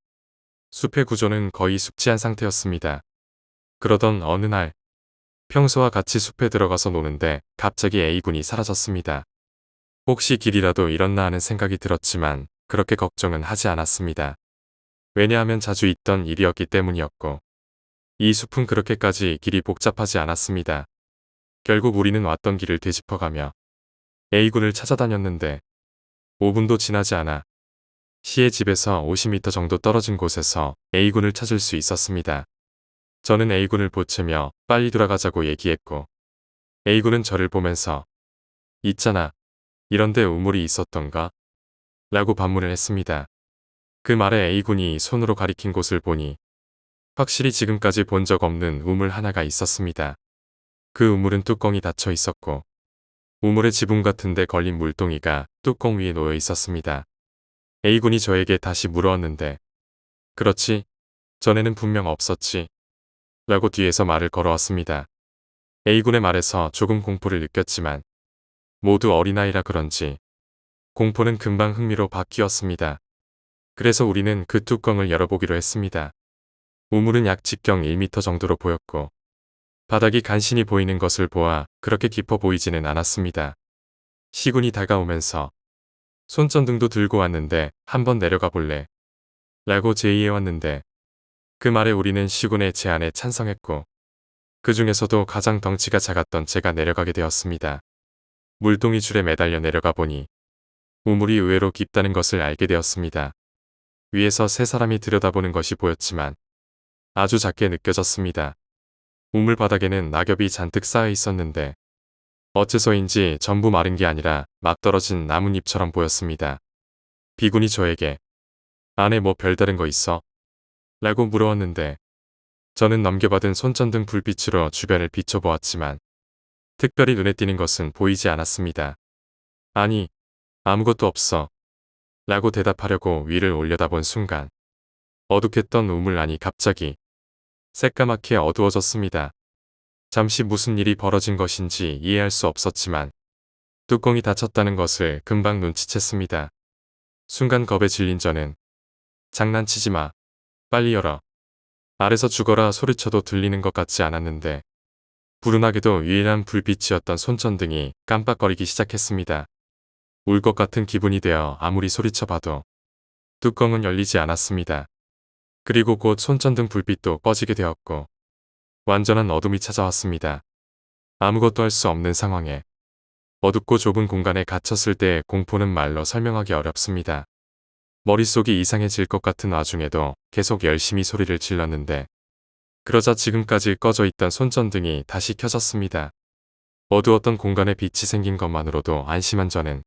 숲의 구조는 거의 숙지한 상태였습니다. 그러던 어느 날 평소와 같이 숲에 들어가서 노는데 갑자기 A군이 사라졌습니다. 혹시 길이라도 잃었나 하는 생각이 들었지만 그렇게 걱정은 하지 않았습니다. 왜냐하면 자주 있던 일이었기 때문이었고 이 숲은 그렇게까지 길이 복잡하지 않았습니다. 결국 우리는 왔던 길을 되짚어가며 A군을 찾아다녔는데 5분도 지나지 않아 시의 집에서 50m 정도 떨어진 곳에서 A군을 찾을 수 있었습니다. 저는 A군을 보채며 빨리 돌아가자고 얘기했고 A군은 저를 보면서 있잖아. 이런데 우물이 있었던가? 라고 반문을 했습니다. 그 말에 A군이 손으로 가리킨 곳을 보니 확실히 지금까지 본 적 없는 우물 하나가 있었습니다. 그 우물은 뚜껑이 닫혀 있었고 우물의 지붕 같은 데 걸린 물동이가 뚜껑 위에 놓여 있었습니다. A군이 저에게 다시 물었는데 그렇지? 전에는 분명 없었지? 라고 뒤에서 말을 걸어왔습니다. A군의 말에서 조금 공포를 느꼈지만 모두 어린아이라 그런지 공포는 금방 흥미로 바뀌었습니다. 그래서 우리는 그 뚜껑을 열어보기로 했습니다. 우물은 약 직경 1m 정도로 보였고 바닥이 간신히 보이는 것을 보아 그렇게 깊어 보이지는 않았습니다. 시군이 다가오면서 손전등도 들고 왔는데 한번 내려가 볼래? 라고 제의해왔는데 그 말에 우리는 시군의 제안에 찬성했고 그 중에서도 가장 덩치가 작았던 제가 내려가게 되었습니다. 물동이 줄에 매달려 내려가 보니 우물이 의외로 깊다는 것을 알게 되었습니다. 위에서 세 사람이 들여다보는 것이 보였지만 아주 작게 느껴졌습니다. 우물 바닥에는 낙엽이 잔뜩 쌓여 있었는데 어째서인지 전부 마른 게 아니라 막 떨어진 나뭇잎처럼 보였습니다. 비군이 저에게 안에 뭐 별다른 거 있어? 라고 물어왔는데 저는 넘겨받은 손전등 불빛으로 주변을 비춰보았지만 특별히 눈에 띄는 것은 보이지 않았습니다. 아니, 아무것도 없어. 라고 대답하려고 위를 올려다본 순간 어둑했던 우물 안이 갑자기 새까맣게 어두워졌습니다. 잠시 무슨 일이 벌어진 것인지 이해할 수 없었지만 뚜껑이 닫혔다는 것을 금방 눈치챘습니다. 순간 겁에 질린 저는 장난치지 마. 빨리 열어. 아래서 죽어라 소리쳐도 들리는 것 같지 않았는데 불운하게도 유일한 불빛이었던 손전등이 깜빡거리기 시작했습니다. 울 것 같은 기분이 되어 아무리 소리쳐봐도 뚜껑은 열리지 않았습니다. 그리고 곧 손전등 불빛도 꺼지게 되었고 완전한 어둠이 찾아왔습니다. 아무것도 할 수 없는 상황에 어둡고 좁은 공간에 갇혔을 때의 공포는 말로 설명하기 어렵습니다. 머릿속이 이상해질 것 같은 와중에도 계속 열심히 소리를 질렀는데 그러자 지금까지 꺼져 있던 손전등이 다시 켜졌습니다. 어두웠던 공간에 빛이 생긴 것만으로도 안심한 저는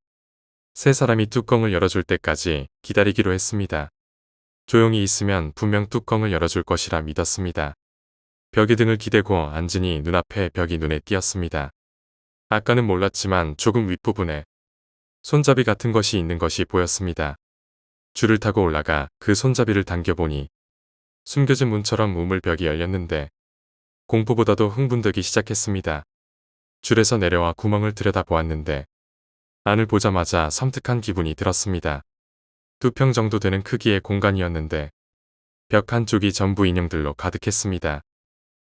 세 사람이 뚜껑을 열어줄 때까지 기다리기로 했습니다. 조용히 있으면 분명 뚜껑을 열어줄 것이라 믿었습니다. 벽에 등을 기대고 앉으니 눈앞에 벽이 눈에 띄었습니다. 아까는 몰랐지만 조금 윗부분에 손잡이 같은 것이 있는 것이 보였습니다. 줄을 타고 올라가 그 손잡이를 당겨보니 숨겨진 문처럼 우물벽이 열렸는데 공포보다도 흥분되기 시작했습니다. 줄에서 내려와 구멍을 들여다보았는데 안을 보자마자 섬뜩한 기분이 들었습니다. 2평 정도 되는 크기의 공간이었는데 벽 한쪽이 전부 인형들로 가득했습니다.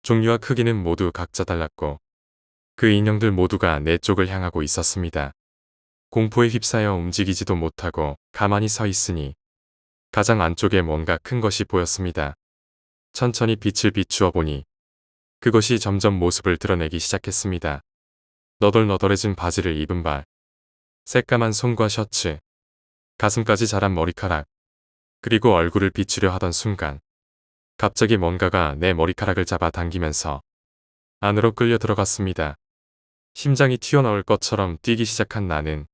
종류와 크기는 모두 각자 달랐고 그 인형들 모두가 내 쪽을 향하고 있었습니다. 공포에 휩싸여 움직이지도 못하고 가만히 서 있으니 가장 안쪽에 뭔가 큰 것이 보였습니다. 천천히 빛을 비추어 보니 그것이 점점 모습을 드러내기 시작했습니다. 너덜너덜해진 바지를 입은 발, 새까만 손과 셔츠, 가슴까지 자란 머리카락, 그리고 얼굴을 비추려 하던 순간 갑자기 뭔가가 내 머리카락을 잡아 당기면서 안으로 끌려 들어갔습니다. 심장이 튀어나올 것처럼 뛰기 시작한 나는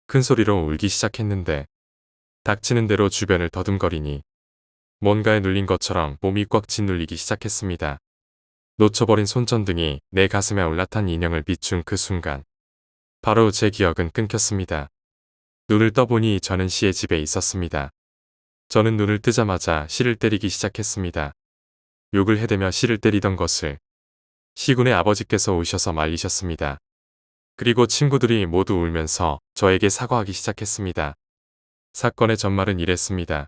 큰 소리로 울기 시작했는데 닥치는 대로 주변을 더듬거리니 뭔가에 눌린 것처럼 몸이 꽉 짓눌리기 시작했습니다. 놓쳐버린 손전등이 내 가슴에 올라탄 인형을 비춘 그 순간 바로 제 기억은 끊겼습니다. 눈을 떠보니 저는 시의 집에 있었습니다. 저는 눈을 뜨자마자 시를 때리기 시작했습니다. 욕을 해대며 시를 때리던 것을 시군의 아버지께서 오셔서 말리셨습니다. 그리고 친구들이 모두 울면서 저에게 사과하기 시작했습니다. 사건의 전말은 이랬습니다.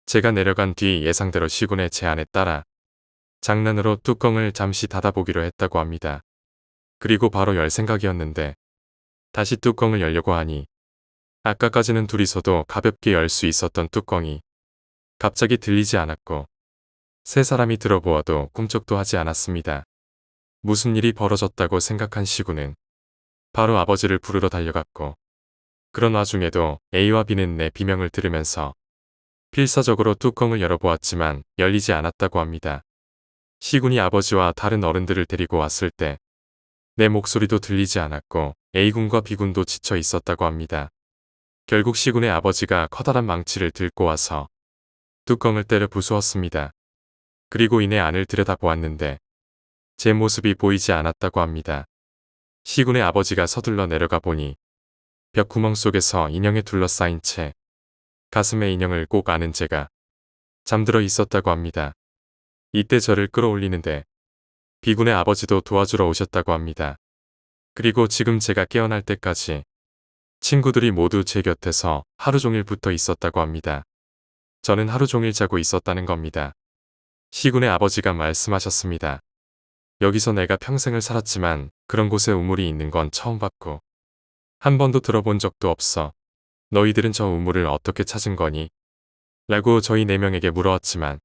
제가 내려간 뒤 예상대로 시군의 제안에 따라 장난으로 뚜껑을 잠시 닫아보기로 했다고 합니다. 그리고 바로 열 생각이었는데 다시 뚜껑을 열려고 하니 아까까지는 둘이서도 가볍게 열 수 있었던 뚜껑이 갑자기 들리지 않았고 세 사람이 들어보아도 꿈쩍도 하지 않았습니다. 무슨 일이 벌어졌다고 생각한 시구는 바로 아버지를 부르러 달려갔고 그런 와중에도 A와 B는 내 비명을 들으면서 필사적으로 뚜껑을 열어보았지만 열리지 않았다고 합니다. 시군이 아버지와 다른 어른들을 데리고 왔을 때 내 목소리도 들리지 않았고 A군과 B군도 지쳐 있었다고 합니다. 결국 시군의 아버지가 커다란 망치를 들고 와서 뚜껑을 때려 부수었습니다. 그리고 이내 안을 들여다보았는데 제 모습이 보이지 않았다고 합니다. 시군의 아버지가 서둘러 내려가 보니 벽구멍 속에서 인형에 둘러싸인 채 가슴에 인형을 꼭 안은 제가 잠들어 있었다고 합니다. 이때 저를 끌어올리는데 B군의 아버지도 도와주러 오셨다고 합니다. 그리고 지금 제가 깨어날 때까지 친구들이 모두 제 곁에서 하루 종일 붙어 있었다고 합니다. 저는 하루 종일 자고 있었다는 겁니다. 시군의 아버지가 말씀하셨습니다. 여기서 내가 평생을 살았지만 그런 곳에 우물이 있는 건 처음 봤고 한 번도 들어본 적도 없어. 너희들은 저 우물을 어떻게 찾은 거니? 라고 저희 4명에게 물어왔지만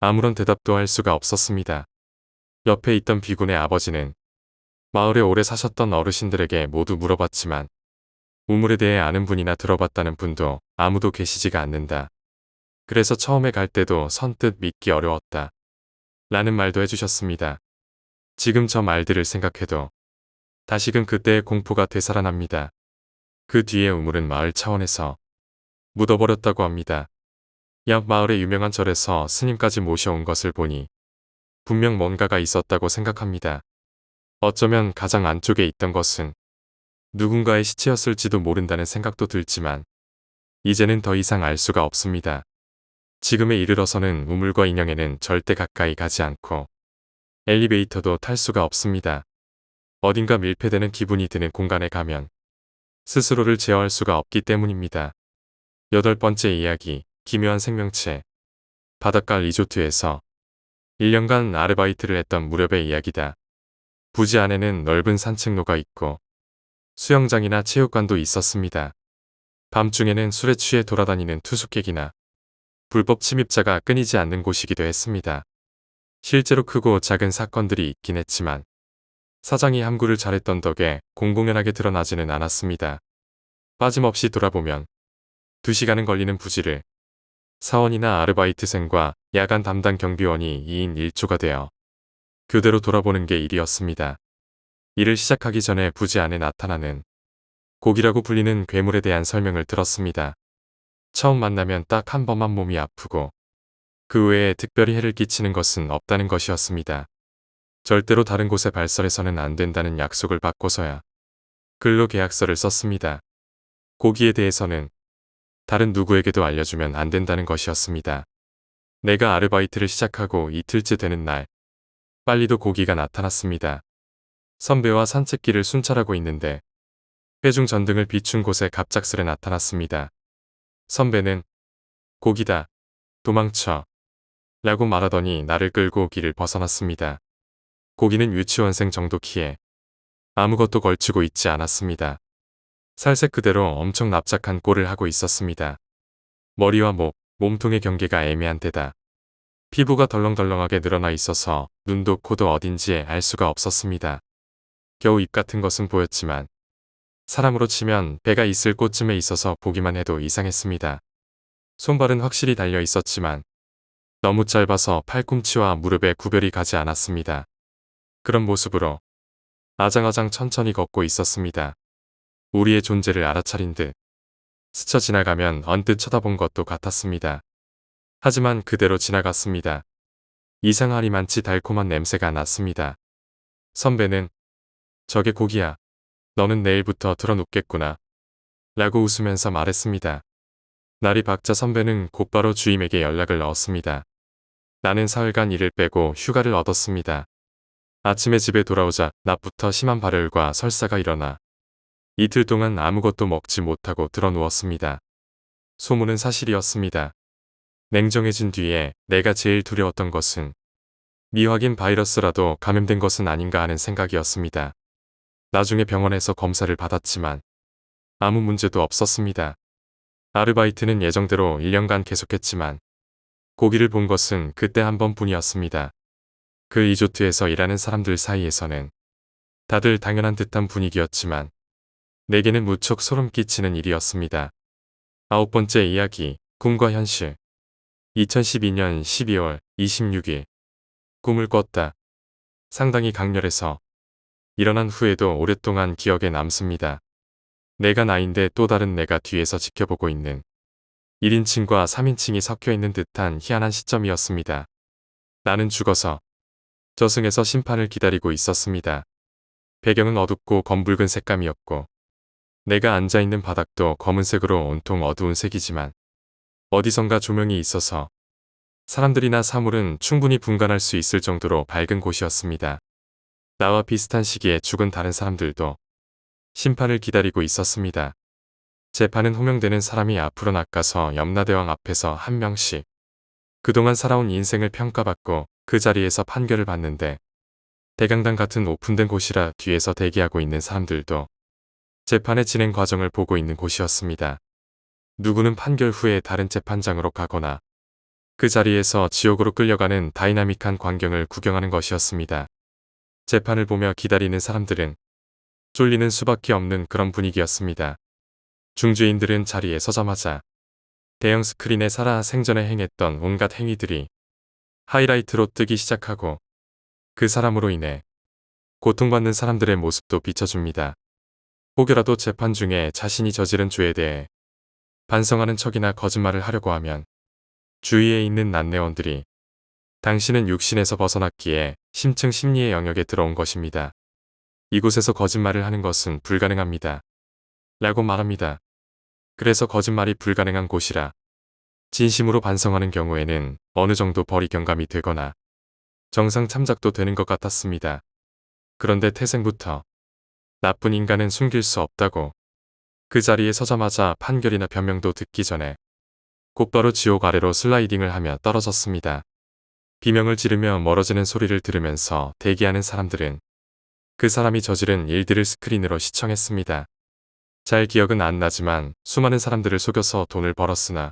아무런 대답도 할 수가 없었습니다. 옆에 있던 B군의 아버지는 마을에 오래 사셨던 어르신들에게 모두 물어봤지만 우물에 대해 아는 분이나 들어봤다는 분도 아무도 계시지가 않는다. 그래서 처음에 갈 때도 선뜻 믿기 어려웠다. 라는 말도 해주셨습니다. 지금 저 말들을 생각해도 다시금 그때의 공포가 되살아납니다. 그 뒤에 우물은 마을 차원에서 묻어버렸다고 합니다. 옆 마을의 유명한 절에서 스님까지 모셔온 것을 보니 분명 뭔가가 있었다고 생각합니다. 어쩌면 가장 안쪽에 있던 것은 누군가의 시체였을지도 모른다는 생각도 들지만 이제는 더 이상 알 수가 없습니다. 지금에 이르러서는 우물과 인형에는 절대 가까이 가지 않고 엘리베이터도 탈 수가 없습니다. 어딘가 밀폐되는 기분이 드는 공간에 가면 스스로를 제어할 수가 없기 때문입니다. 8번째 이야기, 기묘한 생명체. 바닷가 리조트에서 1년간 아르바이트를 했던 무렵의 이야기다. 부지 안에는 넓은 산책로가 있고 수영장이나 체육관도 있었습니다. 밤중에는 술에 취해 돌아다니는 투숙객이나 불법 침입자가 끊이지 않는 곳이기도 했습니다. 실제로 크고 작은 사건들이 있긴 했지만 사장이 함구를 잘했던 덕에 공공연하게 드러나지는 않았습니다. 빠짐없이 돌아보면 2시간은 걸리는 부지를 사원이나 아르바이트생과 야간 담당 경비원이 2인 1조가 되어 교대로 돌아보는 게 일이었습니다. 일을 시작하기 전에 부지 안에 나타나는 고기라고 불리는 괴물에 대한 설명을 들었습니다. 처음 만나면 딱 한 번만 몸이 아프고 그 외에 특별히 해를 끼치는 것은 없다는 것이었습니다. 절대로 다른 곳에 발설해서는 안 된다는 약속을 받고서야 근로계약서를 썼습니다. 고기에 대해서는 다른 누구에게도 알려주면 안 된다는 것이었습니다. 내가 아르바이트를 시작하고 이틀째 되는 날, 빨리도 고기가 나타났습니다. 선배와 산책길을 순찰하고 있는데 회중 전등을 비춘 곳에 갑작스레 나타났습니다. 선배는 고기다, 도망쳐 라고 말하더니 나를 끌고 길을 벗어났습니다. 고기는 유치원생 정도 키에 아무것도 걸치고 있지 않았습니다. 살색 그대로 엄청 납작한 꼴을 하고 있었습니다. 머리와 목, 몸통의 경계가 애매한 데다 피부가 덜렁덜렁하게 늘어나 있어서 눈도 코도 어딘지 알 수가 없었습니다. 겨우 입 같은 것은 보였지만 사람으로 치면 배가 있을 곳쯤에 있어서 보기만 해도 이상했습니다. 손발은 확실히 달려 있었지만 너무 짧아서 팔꿈치와 무릎에 구별이 가지 않았습니다. 그런 모습으로 아장아장 천천히 걷고 있었습니다. 우리의 존재를 알아차린 듯 스쳐 지나가면 언뜻 쳐다본 것도 같았습니다. 하지만 그대로 지나갔습니다. 이상하리만치 달콤한 냄새가 났습니다. 선배는 저게 고기야. 너는 내일부터 들어눕겠구나. 라고 웃으면서 말했습니다. 날이 밝자 선배는 곧바로 주임에게 연락을 넣었습니다. 나는 사흘간 일을 빼고 휴가를 얻었습니다. 아침에 집에 돌아오자 낮부터 심한 발열과 설사가 일어나 이틀 동안 아무것도 먹지 못하고 드러누웠습니다. 소문은 사실이었습니다. 냉정해진 뒤에 내가 제일 두려웠던 것은 미확인 바이러스라도 감염된 것은 아닌가 하는 생각이었습니다. 나중에 병원에서 검사를 받았지만 아무 문제도 없었습니다. 아르바이트는 예정대로 1년간 계속했지만 고기를 본 것은 그때 한 번뿐이었습니다. 그 리조트에서 일하는 사람들 사이에서는 다들 당연한 듯한 분위기였지만 내게는 무척 소름 끼치는 일이었습니다. 9번째 이야기, 꿈과 현실. 2012년 12월 26일. 꿈을 꿨다. 상당히 강렬해서 일어난 후에도 오랫동안 기억에 남습니다. 내가 나인데 또 다른 내가 뒤에서 지켜보고 있는 1인칭과 3인칭이 섞여 있는 듯한 희한한 시점이었습니다. 나는 죽어서 저승에서 심판을 기다리고 있었습니다. 배경은 어둡고 검붉은 색감이었고 내가 앉아있는 바닥도 검은색으로 온통 어두운 색이지만 어디선가 조명이 있어서 사람들이나 사물은 충분히 분간할 수 있을 정도로 밝은 곳이었습니다. 나와 비슷한 시기에 죽은 다른 사람들도 심판을 기다리고 있었습니다. 재판은 호명되는 사람이 앞으로 나가서 염라대왕 앞에서 한 명씩 그동안 살아온 인생을 평가받고 그 자리에서 판결을 받는데 대강당 같은 오픈된 곳이라 뒤에서 대기하고 있는 사람들도 재판의 진행 과정을 보고 있는 곳이었습니다. 누구는 판결 후에 다른 재판장으로 가거나 그 자리에서 지옥으로 끌려가는 다이나믹한 광경을 구경하는 것이었습니다. 재판을 보며 기다리는 사람들은 쫄리는 수밖에 없는 그런 분위기였습니다. 중주인들은 자리에 서자마자 대형 스크린에 살아 생전에 행했던 온갖 행위들이 하이라이트로 뜨기 시작하고 그 사람으로 인해 고통받는 사람들의 모습도 비춰줍니다. 혹여라도 재판 중에 자신이 저지른 죄에 대해 반성하는 척이나 거짓말을 하려고 하면 주위에 있는 난내원들이 당신은 육신에서 벗어났기에 심층 심리의 영역에 들어온 것입니다. 이곳에서 거짓말을 하는 것은 불가능합니다. 라고 말합니다. 그래서 거짓말이 불가능한 곳이라 진심으로 반성하는 경우에는 어느 정도 벌이 경감이 되거나 정상 참작도 되는 것 같았습니다. 그런데 태생부터 나쁜 인간은 숨길 수 없다고 그 자리에 서자마자 판결이나 변명도 듣기 전에 곧바로 지옥 아래로 슬라이딩을 하며 떨어졌습니다. 비명을 지르며 멀어지는 소리를 들으면서 대기하는 사람들은 그 사람이 저지른 일들을 스크린으로 시청했습니다. 잘 기억은 안 나지만 수많은 사람들을 속여서 돈을 벌었으나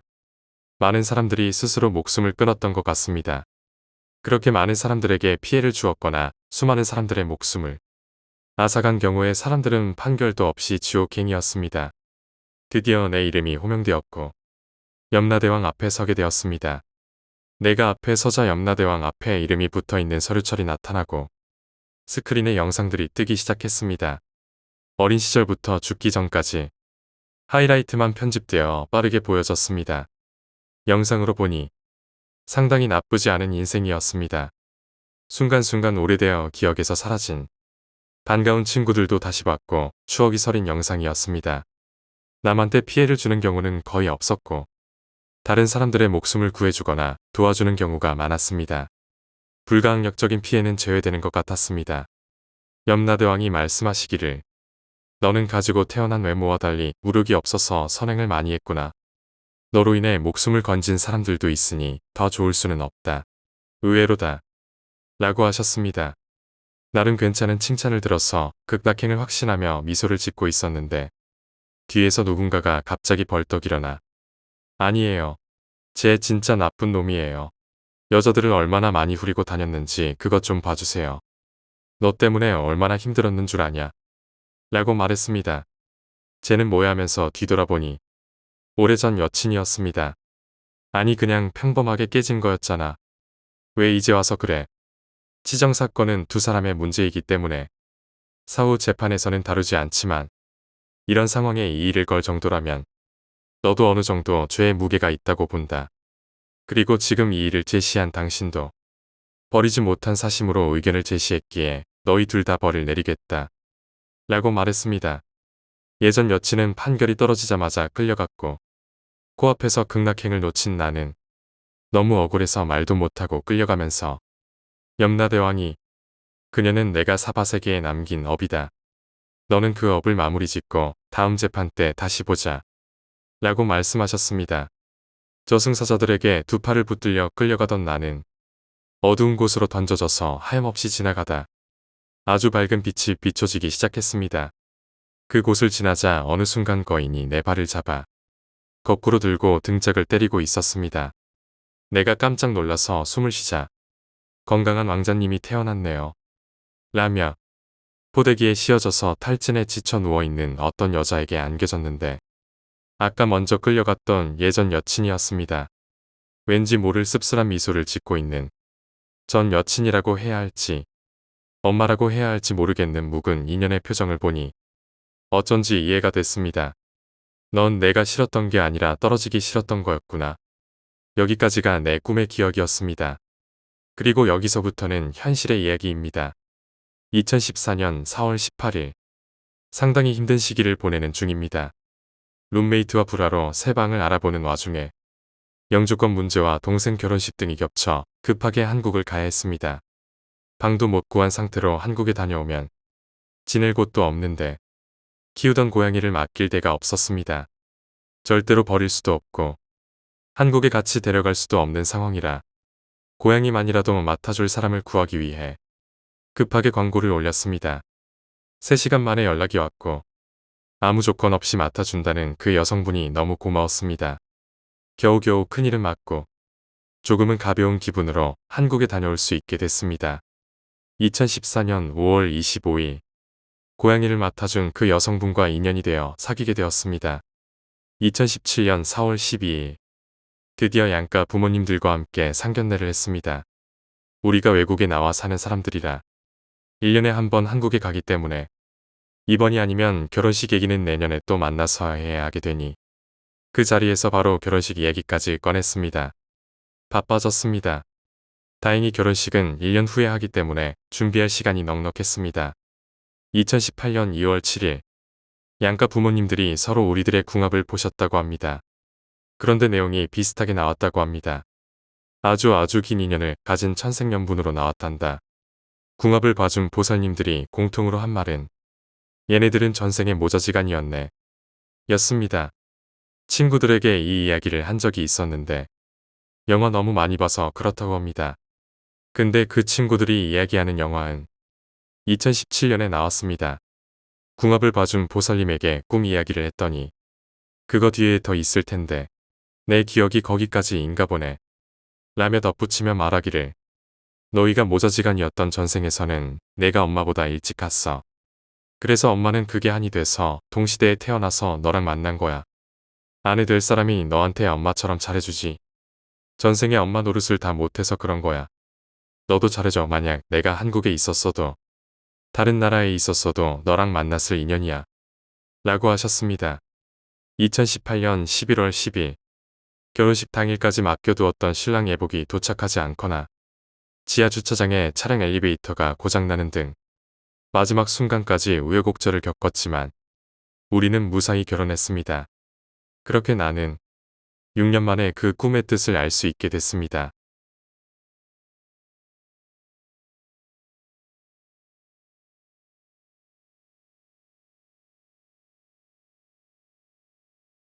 많은 사람들이 스스로 목숨을 끊었던 것 같습니다. 그렇게 많은 사람들에게 피해를 주었거나 수많은 사람들의 목숨을 앗아간 경우에 사람들은 판결도 없이 지옥행이었습니다. 드디어 내 이름이 호명되었고 염라대왕 앞에 서게 되었습니다. 내가 앞에 서자 염라대왕 앞에 이름이 붙어있는 서류철이 나타나고 스크린에 영상들이 뜨기 시작했습니다. 어린 시절부터 죽기 전까지 하이라이트만 편집되어 빠르게 보여졌습니다. 영상으로 보니 상당히 나쁘지 않은 인생이었습니다. 순간순간 오래되어 기억에서 사라진 반가운 친구들도 다시 봤고 추억이 서린 영상이었습니다. 남한테 피해를 주는 경우는 거의 없었고 다른 사람들의 목숨을 구해주거나 도와주는 경우가 많았습니다. 불가항력적인 피해는 제외되는 것 같았습니다. 염라대왕이 말씀하시기를 너는 가지고 태어난 외모와 달리 무력이 없어서 선행을 많이 했구나. 너로 인해 목숨을 건진 사람들도 있으니 더 좋을 수는 없다. 의외로다. 라고 하셨습니다. 나름 괜찮은 칭찬을 들어서 극락행을 확신하며 미소를 짓고 있었는데 뒤에서 누군가가 갑자기 벌떡 일어나 아니에요. 쟤 진짜 나쁜 놈이에요. 여자들을 얼마나 많이 후리고 다녔는지 그것 좀 봐주세요. 너 때문에 얼마나 힘들었는 줄 아냐. 라고 말했습니다. 쟤는 뭐야 하면서 뒤돌아보니 오래전 여친이었습니다. 아니 그냥 평범하게 깨진 거였잖아. 왜 이제 와서 그래. 치정사건은 두 사람의 문제이기 때문에 사후 재판에서는 다루지 않지만 이런 상황에 이 일을 걸 정도라면 너도 어느 정도 죄의 무게가 있다고 본다. 그리고 지금 이 일을 제시한 당신도 버리지 못한 사심으로 의견을 제시했기에 너희 둘 다 벌을 내리겠다. 라고 말했습니다. 예전 여친은 판결이 떨어지자마자 끌려갔고 코앞에서 극락행을 놓친 나는 너무 억울해서 말도 못하고 끌려가면서 염라대왕이 그녀는 내가 사바세계에 남긴 업이다. 너는 그 업을 마무리 짓고 다음 재판 때 다시 보자. 라고 말씀하셨습니다. 저승사자들에게 두 팔을 붙들려 끌려가던 나는 어두운 곳으로 던져져서 하염없이 지나가다 아주 밝은 빛이 비춰지기 시작했습니다. 그곳을 지나자 어느 순간 거인이 내 발을 잡아 거꾸로 들고 등짝을 때리고 있었습니다. 내가 깜짝 놀라서 숨을 쉬자 건강한 왕자님이 태어났네요. 라며 포대기에 씌어져서 탈진에 지쳐 누워있는 어떤 여자에게 안겨졌는데 아까 먼저 끌려갔던 예전 여친이었습니다. 왠지 모를 씁쓸한 미소를 짓고 있는 전 여친이라고 해야 할지 엄마라고 해야 할지 모르겠는 묵은 인연의 표정을 보니 어쩐지 이해가 됐습니다. 넌 내가 싫었던 게 아니라 떨어지기 싫었던 거였구나. 여기까지가 내 꿈의 기억이었습니다. 그리고 여기서부터는 현실의 이야기입니다. 2014년 4월 18일. 상당히 힘든 시기를 보내는 중입니다. 룸메이트와 불화로 새 방을 알아보는 와중에 영주권 문제와 동생 결혼식 등이 겹쳐 급하게 한국을 가야 했습니다. 방도 못 구한 상태로 한국에 다녀오면 지낼 곳도 없는데 키우던 고양이를 맡길 데가 없었습니다. 절대로 버릴 수도 없고 한국에 같이 데려갈 수도 없는 상황이라 고양이만이라도 맡아줄 사람을 구하기 위해 급하게 광고를 올렸습니다. 3시간 만에 연락이 왔고 아무 조건 없이 맡아준다는 그 여성분이 너무 고마웠습니다. 겨우겨우 큰일은 맞고 조금은 가벼운 기분으로 한국에 다녀올 수 있게 됐습니다. 2014년 5월 25일 고양이를 맡아준 그 여성분과 인연이 되어 사귀게 되었습니다. 2017년 4월 12일 드디어 양가 부모님들과 함께 상견례를 했습니다. 우리가 외국에 나와 사는 사람들이라 1년에 한 번 한국에 가기 때문에 이번이 아니면 결혼식 얘기는 내년에 또 만나서 해야 하게 되니 그 자리에서 바로 결혼식 이야기까지 꺼냈습니다. 바빠졌습니다. 다행히 결혼식은 1년 후에 하기 때문에 준비할 시간이 넉넉했습니다. 2018년 2월 7일 양가 부모님들이 서로 우리들의 궁합을 보셨다고 합니다. 그런데 내용이 비슷하게 나왔다고 합니다. 아주 긴 인연을 가진 천생연분으로 나왔단다. 궁합을 봐준 보살님들이 공통으로 한 말은 얘네들은 전생의 모자지간이었네 였습니다. 친구들에게 이 이야기를 한 적이 있었는데 영화 너무 많이 봐서 그렇다고 합니다. 근데 그 친구들이 이야기하는 영화는 2017년에 나왔습니다. 궁합을 봐준 보살님에게 꿈 이야기를 했더니 그거 뒤에 더 있을 텐데 내 기억이 거기까지인가 보네 라며 덧붙이며 말하기를 너희가 모자지간이었던 전생에서는 내가 엄마보다 일찍 갔어. 그래서 엄마는 그게 한이 돼서 동시대에 태어나서 너랑 만난 거야. 아내 될 사람이 너한테 엄마처럼 잘해주지. 전생에 엄마 노릇을 다 못해서 그런 거야. 너도 잘해줘. 만약 내가 한국에 있었어도 다른 나라에 있었어도 너랑 만났을 인연이야. 라고 하셨습니다. 2018년 11월 10일 결혼식 당일까지 맡겨두었던 신랑 예복이 도착하지 않거나 지하 주차장에 차량 엘리베이터가 고장나는 등 마지막 순간까지 우여곡절을 겪었지만 우리는 무사히 결혼했습니다. 그렇게 나는 6년 만에 그 꿈의 뜻을 알 수 있게 됐습니다.